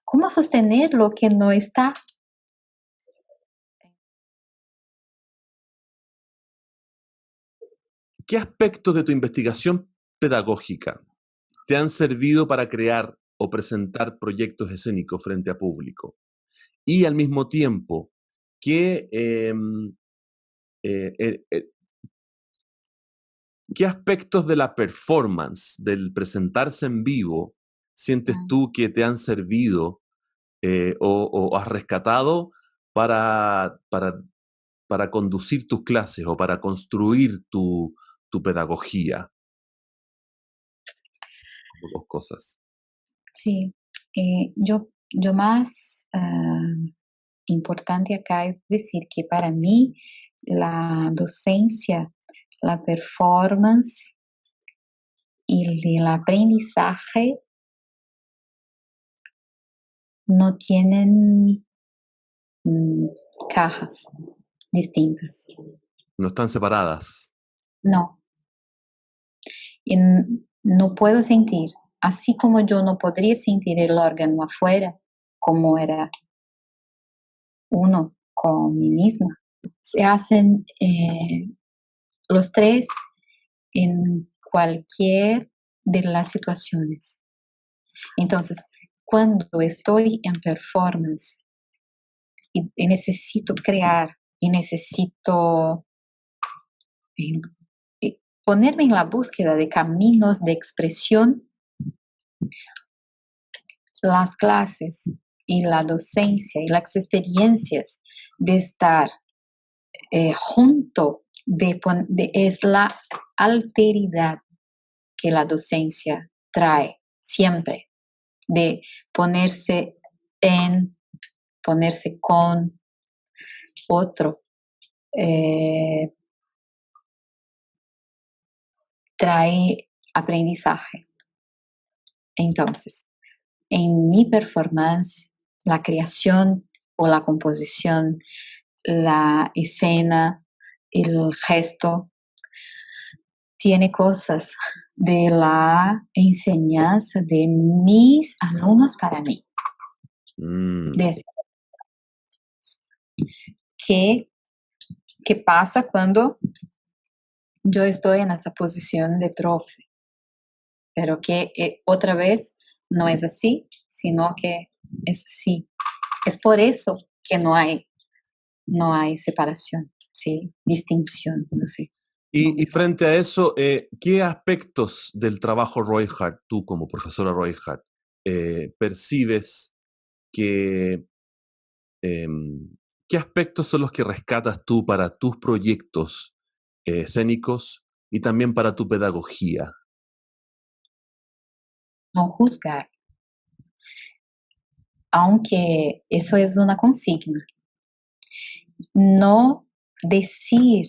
¿Cómo sostener lo que no está? ¿Qué aspectos de tu investigación pedagógica te han servido para crear o presentar proyectos escénicos frente a público? Y al mismo tiempo, ¿qué, eh, eh, eh, ¿qué aspectos de la performance, del presentarse en vivo, sientes Mm. tú que te han servido o has rescatado para, para, para conducir tus clases o para construir tu pedagogía? Dos cosas. Sí, yo más importante acá es decir que para mí la docencia, la performance y el aprendizaje no tienen mm, cajas distintas. No están separadas. No, y no puedo sentir, así como yo no podría sentir el órgano afuera, como era uno con mí misma. Se hacen los tres en cualquier de las situaciones. Entonces, cuando estoy en performance y necesito crear y necesito eh, ponerme en la búsqueda de caminos de expresión, las clases y la docencia y las experiencias de estar junto es la alteridad que la docencia trae siempre, de ponerse en, ponerse con otro, eh, trae aprendizaje. Entonces, en mi performance, la creación o la composición, la escena, el gesto, tiene cosas de la enseñanza de mis alumnos para mí. Mm, De qué, qué pasa cuando yo estoy en esa posición de profe, pero que otra vez no es así, sino que sí, es por eso que no hay separación, sí, distinción, no sé. Y frente a eso, ¿qué aspectos del trabajo Roy Hart, tú como profesora Roy Hart, percibes que, qué aspectos son los que rescatas tú para tus proyectos escénicos y también para tu pedagogía? No juzgar, aunque eso es una consigna. No decir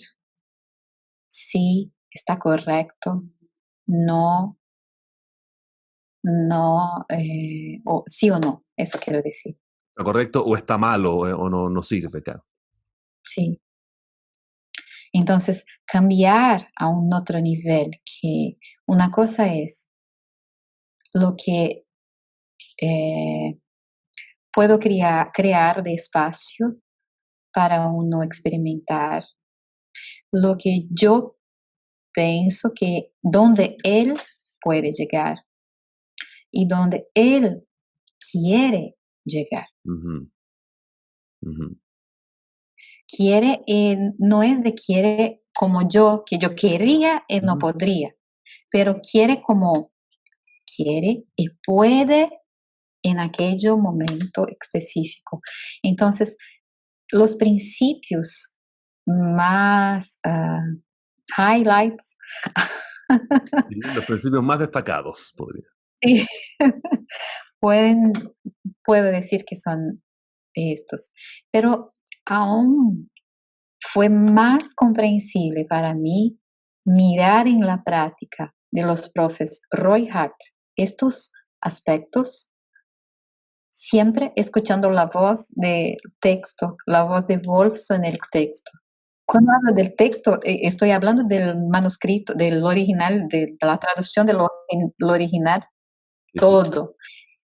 si está correcto, no, no, o sí o no, eso quiero decir. ¿Está correcto o está mal o no, no sirve, claro? Sí. Entonces, cambiar a un otro nivel, que una cosa es lo que eh, puedo crear de espacio para uno experimentar, lo que yo pienso que donde él puede llegar y donde él quiere llegar. Ujú, ujú, Quiere, no es de quiere como yo, que yo quería y no ujú. podría, pero quiere como quiere y puede en aquel momento específico. Entonces, los principios más highlights, Sí, los principios más destacados, podría. sí, pueden, puedo decir que son estos, pero aún fue más comprensible para mí mirar en la práctica de los profes Roy Hart estos aspectos, siempre escuchando la voz del texto, la voz de Wolfson en el texto. Cuando hablo del texto, estoy hablando del manuscrito, del original, de la traducción de lo original, Sí, sí. todo.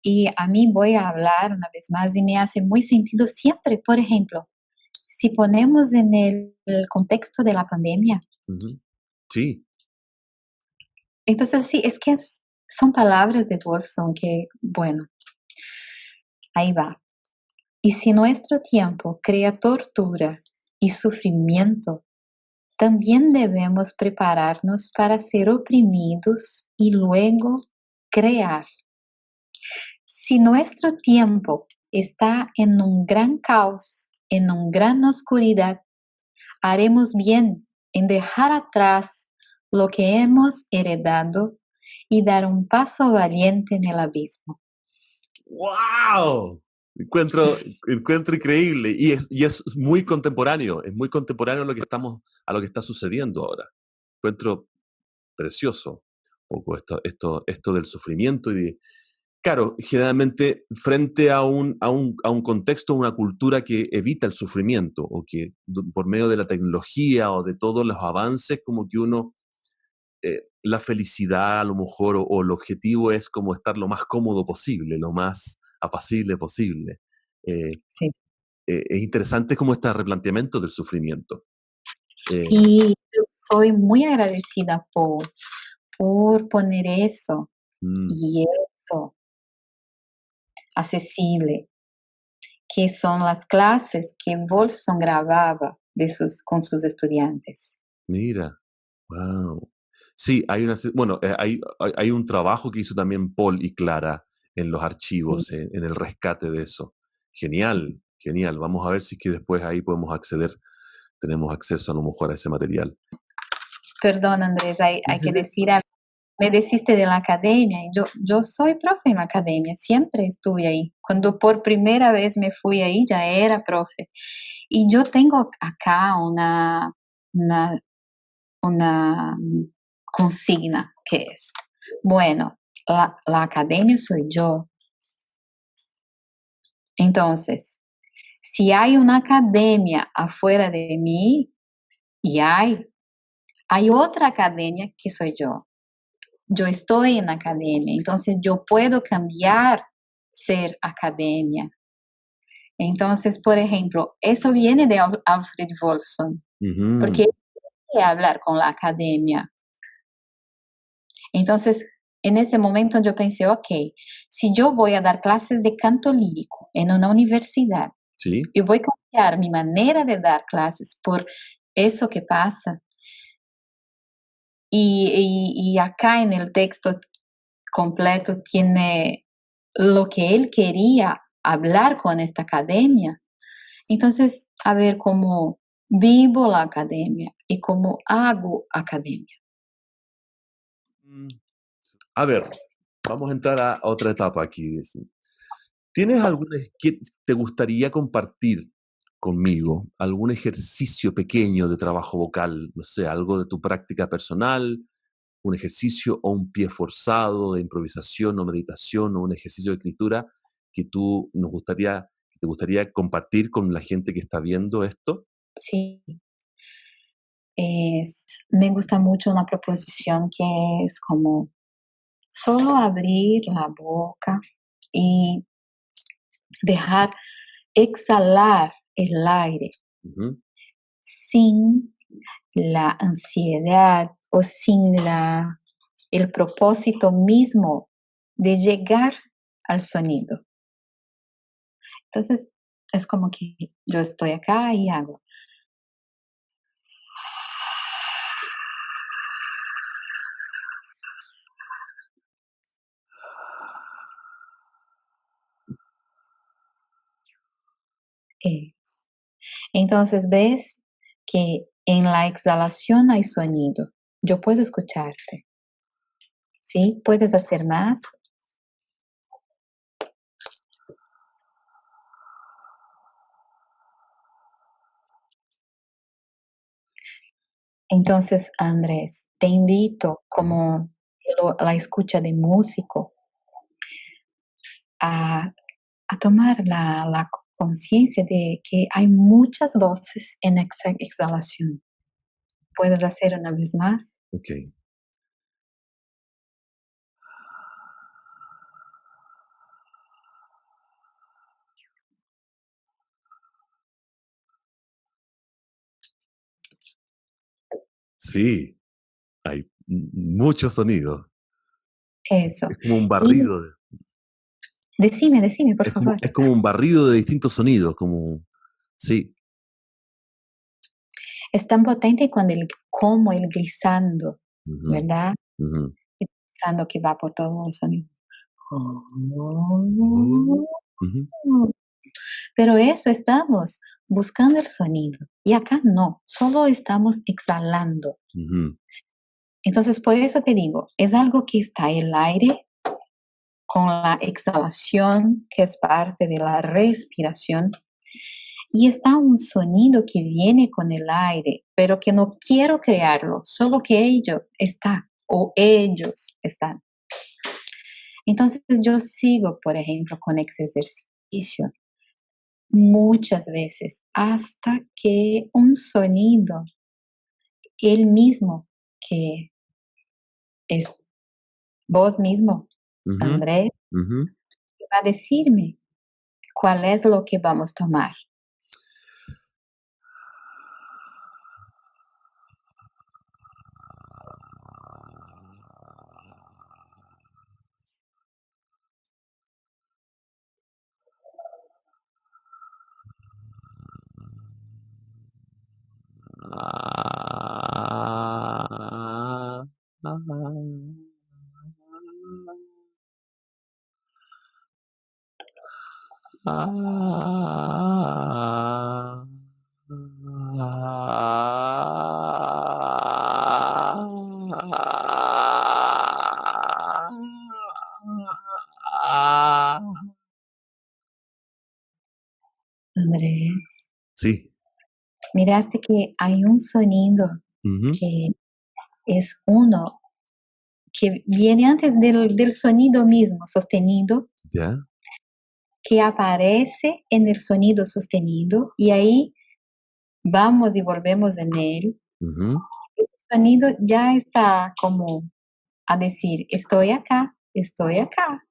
Y a mí voy a hablar una vez más y me hace muy sentido siempre, por ejemplo, si ponemos en el contexto de la pandemia, Ujú. Sí, entonces sí, es que son palabras de Wolfson que, bueno, ahí va. Y si nuestro tiempo crea tortura y sufrimiento, también debemos prepararnos para ser oprimidos y luego crear. Si nuestro tiempo está en un gran caos, en una gran oscuridad, haremos bien en dejar atrás lo que hemos heredado y dar un paso valiente en el abismo. ¡wow! Encuentro increíble y es muy contemporáneo a lo que a lo que está sucediendo ahora. Encuentro precioso un poco esto del sufrimiento claro, generalmente frente a a un contexto, una cultura que evita el sufrimiento o que por medio de la tecnología o de todos los avances como que uno la felicidad a lo mejor o el objetivo es como estar lo más cómodo posible, lo más apacible posible. Eh, Sí. es interesante como este replanteamiento del sufrimiento. Eh, Y yo soy muy agradecida por poner eso mm, y eso accesible, que son las clases que Wolfson grababa con sus estudiantes. mira, wow. Sí, bueno, hay un trabajo que hizo también Paul y Clara en los Sí. archivos, en el rescate de eso. Genial, genial. Vamos a ver si es que después ahí podemos acceder, tenemos acceso a lo mejor a ese material. Perdón, Andrés, Sí, hay sí, que sí. decir algo. Me deciste de la academia y yo soy profe en la academia, siempre estuve ahí. Cuando por primera vez me fui ahí ya era profe. Y yo tengo acá una, una consigna que es, bueno, la academia soy yo. Entonces, si hay una academia afuera de mí, y hay otra academia que soy yo. Yo estoy en academia, entonces yo puedo cambiar ser academia. Entonces, por ejemplo, eso viene de Alfred Wolfson, porque Ujú, él quiere hablar con la academia. Entonces, en ese momento yo pensé, ok, si yo voy a dar clases de canto lírico en una universidad Sí. y voy a cambiar mi manera de dar clases por eso que pasa, y acá en el texto completo tiene lo que él quería hablar con esta academia. Entonces, a ver cómo vivo la academia y cómo hago academia. A ver, vamos a entrar a otra etapa aquí. ¿Tienes algún, que te gustaría compartir conmigo? ¿Algún ejercicio pequeño de trabajo vocal? No sé, algo de tu práctica personal, un ejercicio o un pie forzado de improvisación o meditación o un ejercicio de escritura que te gustaría compartir con la gente que está viendo esto? Sí, me gusta mucho una proposición que es como solo abrir la boca y dejar exhalar el aire Ujú. sin la ansiedad o sin el propósito mismo de llegar al sonido. Entonces, es como que yo estoy acá y hago. eh. Entonces, ves que en la exhalación hay sonido. Yo puedo escucharte. ¿Sí? ¿Puedes hacer más? Entonces, Andrés, te invito como la escucha de músico a, a tomar la conciencia de que hay muchas voces en exhalación. ¿Puedes hacer una vez más? Ok. Sí, hay mucho sonido. Eso. Es como un Y barrido. decime, por favor. Es como un barrido de distintos sonidos, como, sí. Es tan potente como el glissando, Ujú, ¿verdad? ujú. El glissando que va por todos los sonidos. Oh, ujú, Pero eso estamos buscando el sonido. Y acá no, solo estamos exhalando. ujú, Entonces, por eso te digo, es algo que está en el aire con la exhalación, que es parte de la respiración, y está un sonido que viene con el aire, pero que no quiero crearlo, solo que ello está o ellos están. Entonces yo sigo, por ejemplo, con ese ejercicio muchas veces hasta que un sonido, el mismo que es vos mismo, ujú, Andrés, ujú. va a decirme cuál es lo que vamos a tomar. Ah, ah, ah, ah. Andrés, Sí. miraste que hay un sonido Ujú. que es uno que viene antes del sonido mismo sostenido, Ya. que aparece en el sonido sostenido y ahí vamos y volvemos en él. Ujú, El sonido ya está como a decir, estoy acá, estoy acá.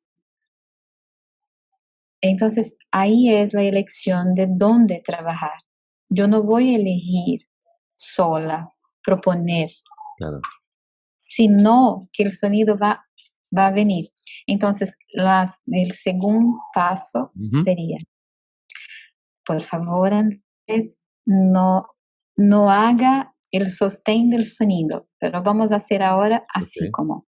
Entonces ahí es la elección de dónde trabajar. Yo no voy a elegir sola, proponer, claro. sino que el sonido va va a venir. Entonces, el segundo paso sería, por favor, Andrés, no haga el sostén del sonido, pero vamos a hacer ahora así como.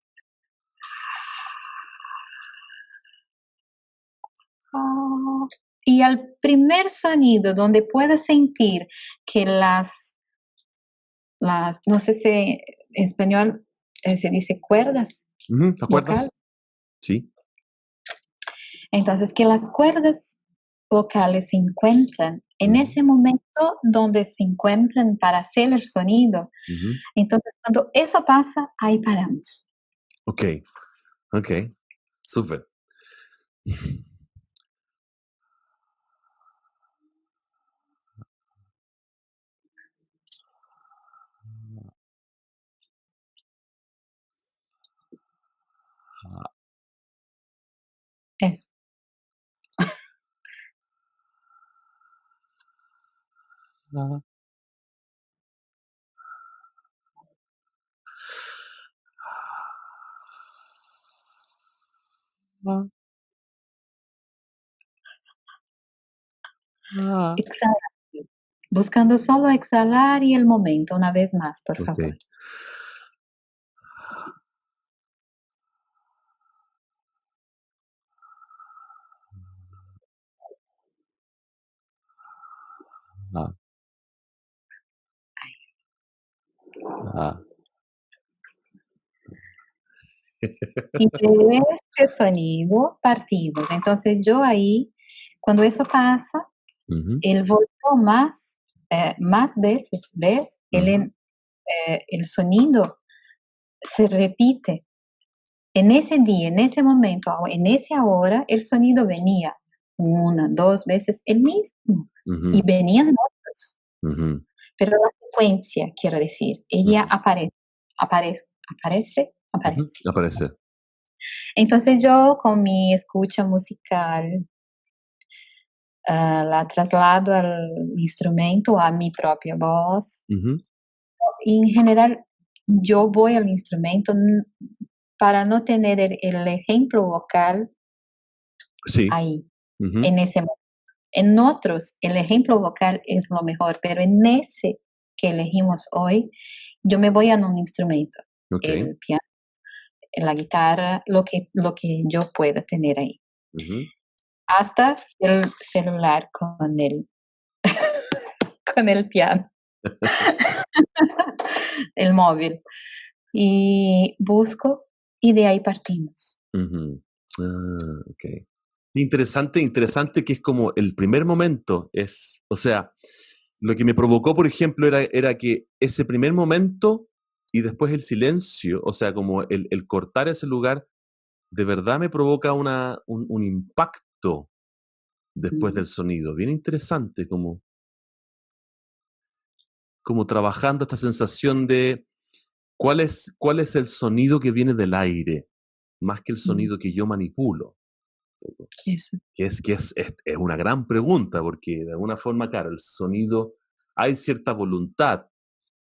Y al primer sonido donde puedas sentir que no sé si en español se dice cuerdas ¿Acuerdas? Sí. Entonces, que las cuerdas vocales se encuentran en ese momento donde se encuentran para hacer el sonido. Entonces, cuando eso pasa, ahí paramos. Ok, súper. Eso. Exhalar. Buscando solo exhalar y el momento una vez más, por favor. Y de este sonido partimos. Entonces yo ahí, cuando eso pasa, él volvió más veces, ¿ves? El sonido se repite. En ese día, en ese momento, en esa hora, el sonido venía 1, 2 veces el mismo. Y venían otros. Pero la secuencia, quiero decir, ella aparece. Aparece. Entonces yo con mi escucha musical la traslado al instrumento, a mi propia voz. Y en general yo voy al instrumento para no tener el ejemplo vocal ahí, en ese momento. En otros, el ejemplo vocal es lo mejor, pero en ese que elegimos hoy, yo me voy a un instrumento, el piano, la guitarra, lo que yo pueda tener ahí. Hasta el celular con el piano, el móvil. Y busco y de ahí partimos. Ok. Interesante que es como el primer momento o sea, lo que me provocó, por ejemplo, era que ese primer momento y después el silencio, o sea, como el cortar ese lugar, de verdad me provoca un impacto después del sonido. Bien interesante, como trabajando esta sensación de cuál es el sonido que viene del aire, más que el sonido que yo manipulo. Eso. Que es una gran pregunta, porque de alguna forma, claro, el sonido, hay cierta voluntad.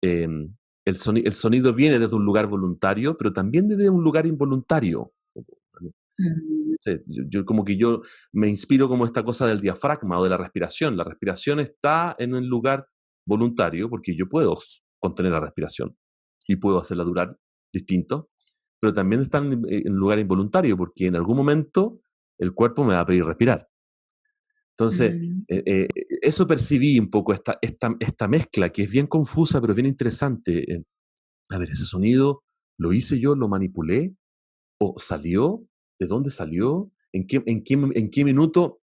El sonido viene desde un lugar voluntario, pero también desde un lugar involuntario. Yo como que yo me inspiro como esta cosa del diafragma o de la respiración. La respiración está en el lugar voluntario porque yo puedo contener la respiración y puedo hacerla durar distinto, pero también está en lugar involuntario porque en algún momento el cuerpo me va a pedir respirar. Entonces, eso percibí un poco, esta mezcla que es bien confusa, pero bien interesante. A ver, ese sonido, ¿lo hice yo, lo manipulé? ¿O salió? ¿De dónde salió? ¿En qué minuto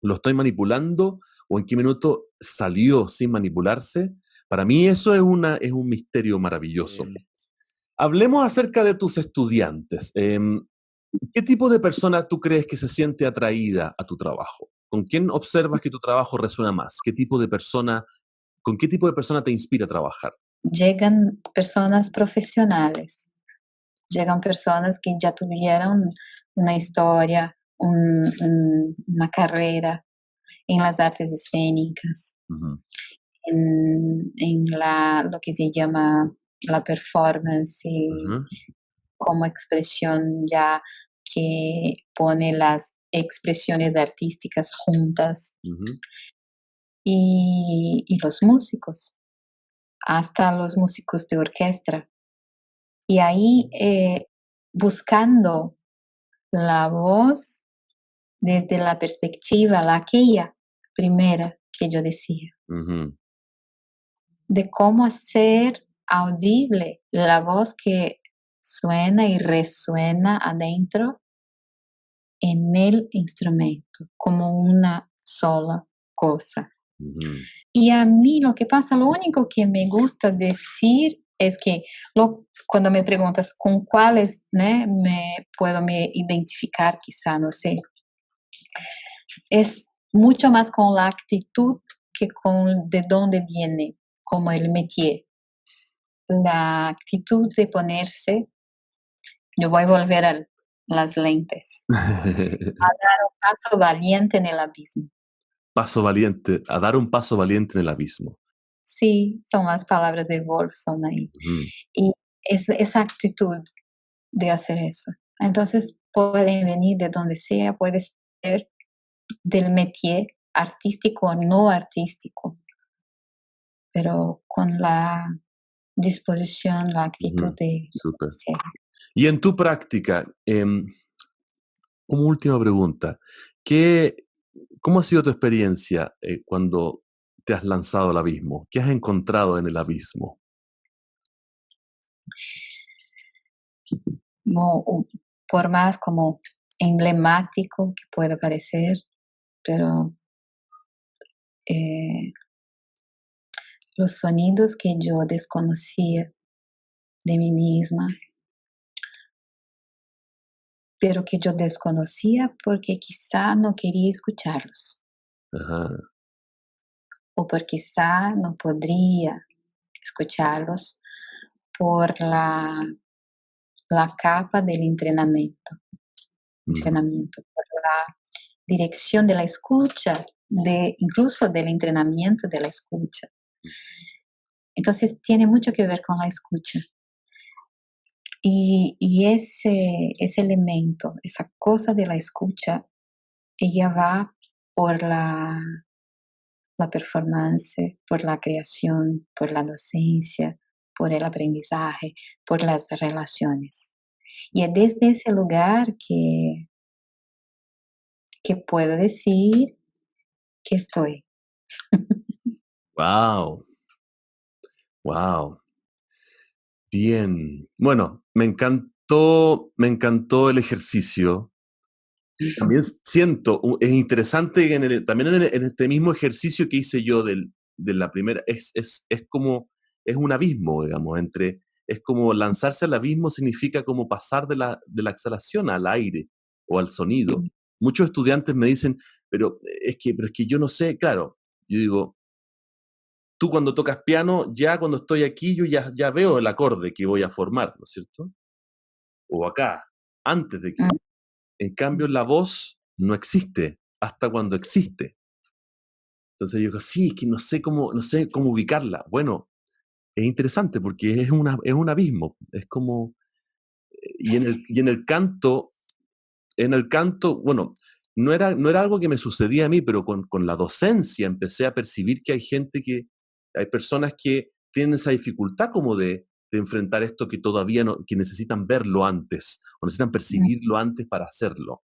lo estoy manipulando? ¿O en qué minuto salió sin manipularse? Para mí eso es un misterio maravilloso. Hablemos acerca de tus estudiantes. ¿Qué tipo de persona tú crees que se siente atraída a tu trabajo? ¿Con quién observas que tu trabajo resuena más? ¿Con qué tipo de persona te inspira a trabajar? Llegan personas profesionales, llegan personas que ya tuvieron una historia, una carrera en las artes escénicas, en lo que se llama la performance, como expresión ya que pone las expresiones artísticas juntas Ujú. y los músicos, hasta los músicos de orquesta. Y ahí buscando la voz desde la perspectiva, la aquella primera que yo decía, Ujú. de cómo hacer audible la voz que suena y resuena adentro en el instrumento, como una sola cosa. Ujú. Y a mí lo que pasa, lo único que me gusta decir es que cuando me preguntas con cuáles me puedo me identificar, quizá, no sé, es mucho más con la actitud que con de dónde viene, como el métier. La actitud de ponerse, yo voy a volver a las lentes, a dar un paso valiente en el abismo. Paso valiente, a dar un paso valiente en el abismo. Sí, son las palabras de Wolfson ahí. Ujú. Y es esa actitud de hacer eso. Entonces pueden venir de donde sea, puede ser del métier artístico o no artístico, pero con la disposición, la actitud Ujú. de Súper. ser. Y en tu práctica, como última pregunta, ¿qué, ¿cómo ha sido tu experiencia cuando te has lanzado al abismo? ¿Qué has encontrado en el abismo? Por más como emblemático que pueda parecer, pero eh, los sonidos que yo desconocía de mí misma, pero que yo desconocía porque quizá no quería escucharlos, Ajá. o porque quizá no podría escucharlos por la capa del Ujú. entrenamiento, por la dirección de la escucha, incluso del entrenamiento de la escucha. Entonces tiene mucho que ver con la escucha. Y ese elemento, esa cosa de la escucha, ella va por la performance, por la creación, por la docencia, por el aprendizaje, por las relaciones. Y es desde ese lugar que puedo decir que estoy. Wow, wow. Bien. Bueno, me encantó el ejercicio. También siento, es interesante que también en este mismo ejercicio que hice yo de la primera, es como, es un abismo, digamos, es como lanzarse al abismo significa como pasar de la exhalación al aire o al sonido. Muchos estudiantes me dicen, pero es que yo no sé, claro, yo digo, tú cuando tocas piano, ya cuando estoy aquí, yo ya veo el acorde que voy a formar, ¿no es cierto? O acá, antes de que Mm, en cambio, la voz no existe hasta cuando existe. Entonces yo digo, sí, es que no sé cómo ubicarla. Bueno, es interesante porque es un abismo. Es como, y en el canto, bueno, no era algo que me sucedía a mí, pero con la docencia empecé a percibir que hay personas que tienen esa dificultad como de enfrentar esto que todavía no, que necesitan verlo antes, o necesitan mm, percibirlo antes para hacerlo.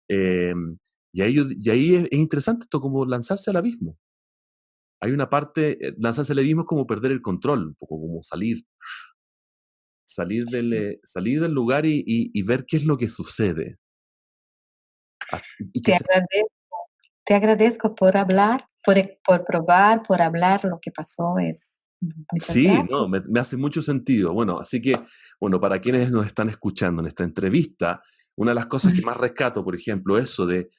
Eh, y ahí es interesante esto como lanzarse al abismo. Hay una parte, lanzarse al abismo es como perder el control, un poco como sí. salir del lugar y ver qué es lo que sucede. Y que Te agradezco, te agradezco por hablar, por probar, por hablar lo que pasó. Muchas sí, gracias. no, me hace mucho sentido. Bueno, así que, bueno, para quienes nos están escuchando en esta entrevista, una de las cosas que más rescato, por ejemplo, eso de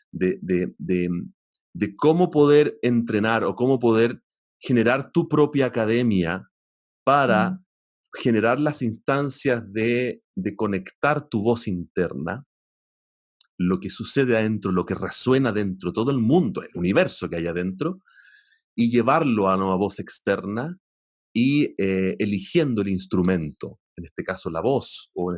cómo poder entrenar o cómo poder generar tu propia academia Mm, para generar las instancias de conectar tu voz interna, lo que sucede adentro, lo que resuena dentro, todo el mundo, el universo que hay adentro, y llevarlo a una voz externa y eligiendo el instrumento. en este caso la voz, o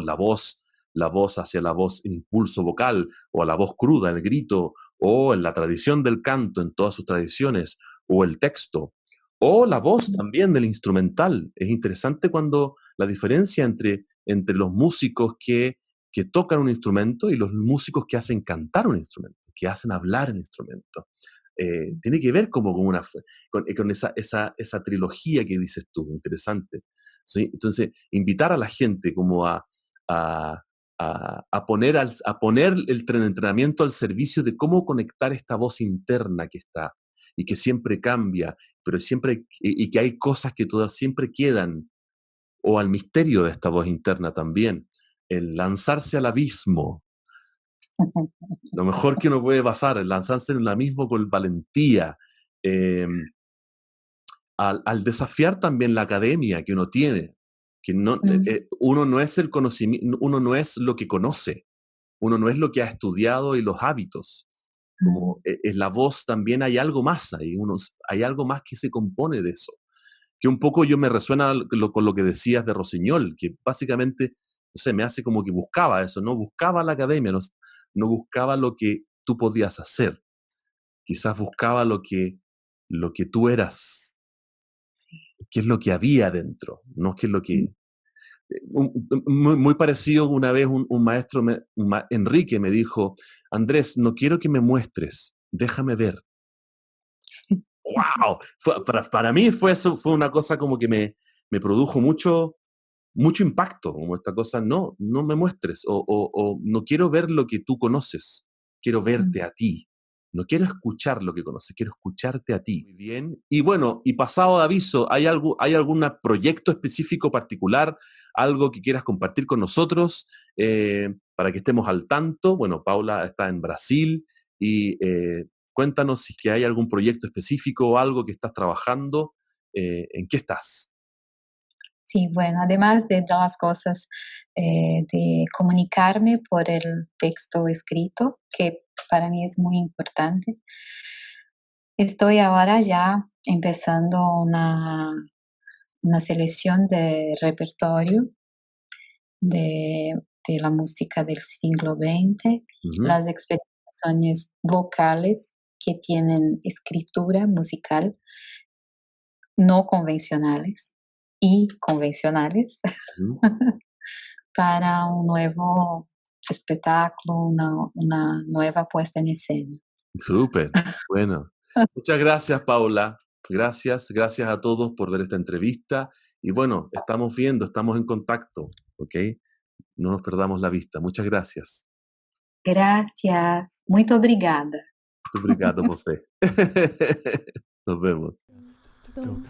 la voz hacia la voz en impulso vocal, o a la voz cruda, el grito, o en la tradición del canto, en todas sus tradiciones, o el texto, o la voz también del instrumental. Es interesante cuando la diferencia entre los músicos que tocan un instrumento y los músicos que hacen cantar un instrumento, que hacen hablar el instrumento. Tiene que ver como con esa trilogía que dices tú, interesante. ¿Sí? Entonces, invitar a la gente como a, a poner el entrenamiento al servicio de cómo conectar esta voz interna que está y que siempre cambia, pero siempre, y que hay cosas que todas siempre quedan, o al misterio de esta voz interna también, el lanzarse al abismo. Lo mejor que uno puede pasar es lanzarse en el abismo con valentía, eh, al desafiar también la academia que uno tiene, que no, uno no es el conocimiento, uno no es lo que conoce, uno no es lo que ha estudiado y los hábitos. Como es la voz también hay algo más ahí, hay algo más que se compone de eso. Que un poco yo me resuena con lo que decías de Rossignol, que básicamente, no sé, me hace como que buscaba eso, no buscaba la academia, no buscaba lo que tú podías hacer, quizás buscaba lo que tú eras, qué es lo que había dentro, no qué es lo que... muy parecido una vez un maestro, Enrique, me dijo, Andrés, no quiero que me muestres, déjame ver. ¡Wow! Para mí eso fue una cosa como que me produjo mucho impacto, como esta cosa, no me muestres, o no quiero ver lo que tú conoces, quiero verte a ti. No quiero escuchar lo que conoces, quiero escucharte a ti. Muy bien. Y bueno, y pasado de aviso, ¿hay algún proyecto específico particular, algo que quieras compartir con nosotros para que estemos al tanto? Bueno, Paula está en Brasil y cuéntanos si es que hay algún proyecto específico o algo que estás trabajando, ¿en qué estás? Sí, bueno, además de las cosas de comunicarme por el texto escrito, que para mí es muy importante, estoy ahora ya empezando una selección de repertorio de, de la música del siglo XX, Ujú. las expresiones vocales que tienen escritura musical no convencionales y convencionales Ujú. para un nuevo espectáculo, una nueva puesta en escena. Súper, bueno. Muchas gracias, Paula. Gracias, gracias a todos por ver esta entrevista. Y bueno, estamos viendo, estamos en contacto, ¿ok? No nos perdamos la vista. Muchas gracias. Gracias, muito obrigada. Muito obrigado a você. Nos vemos. Don't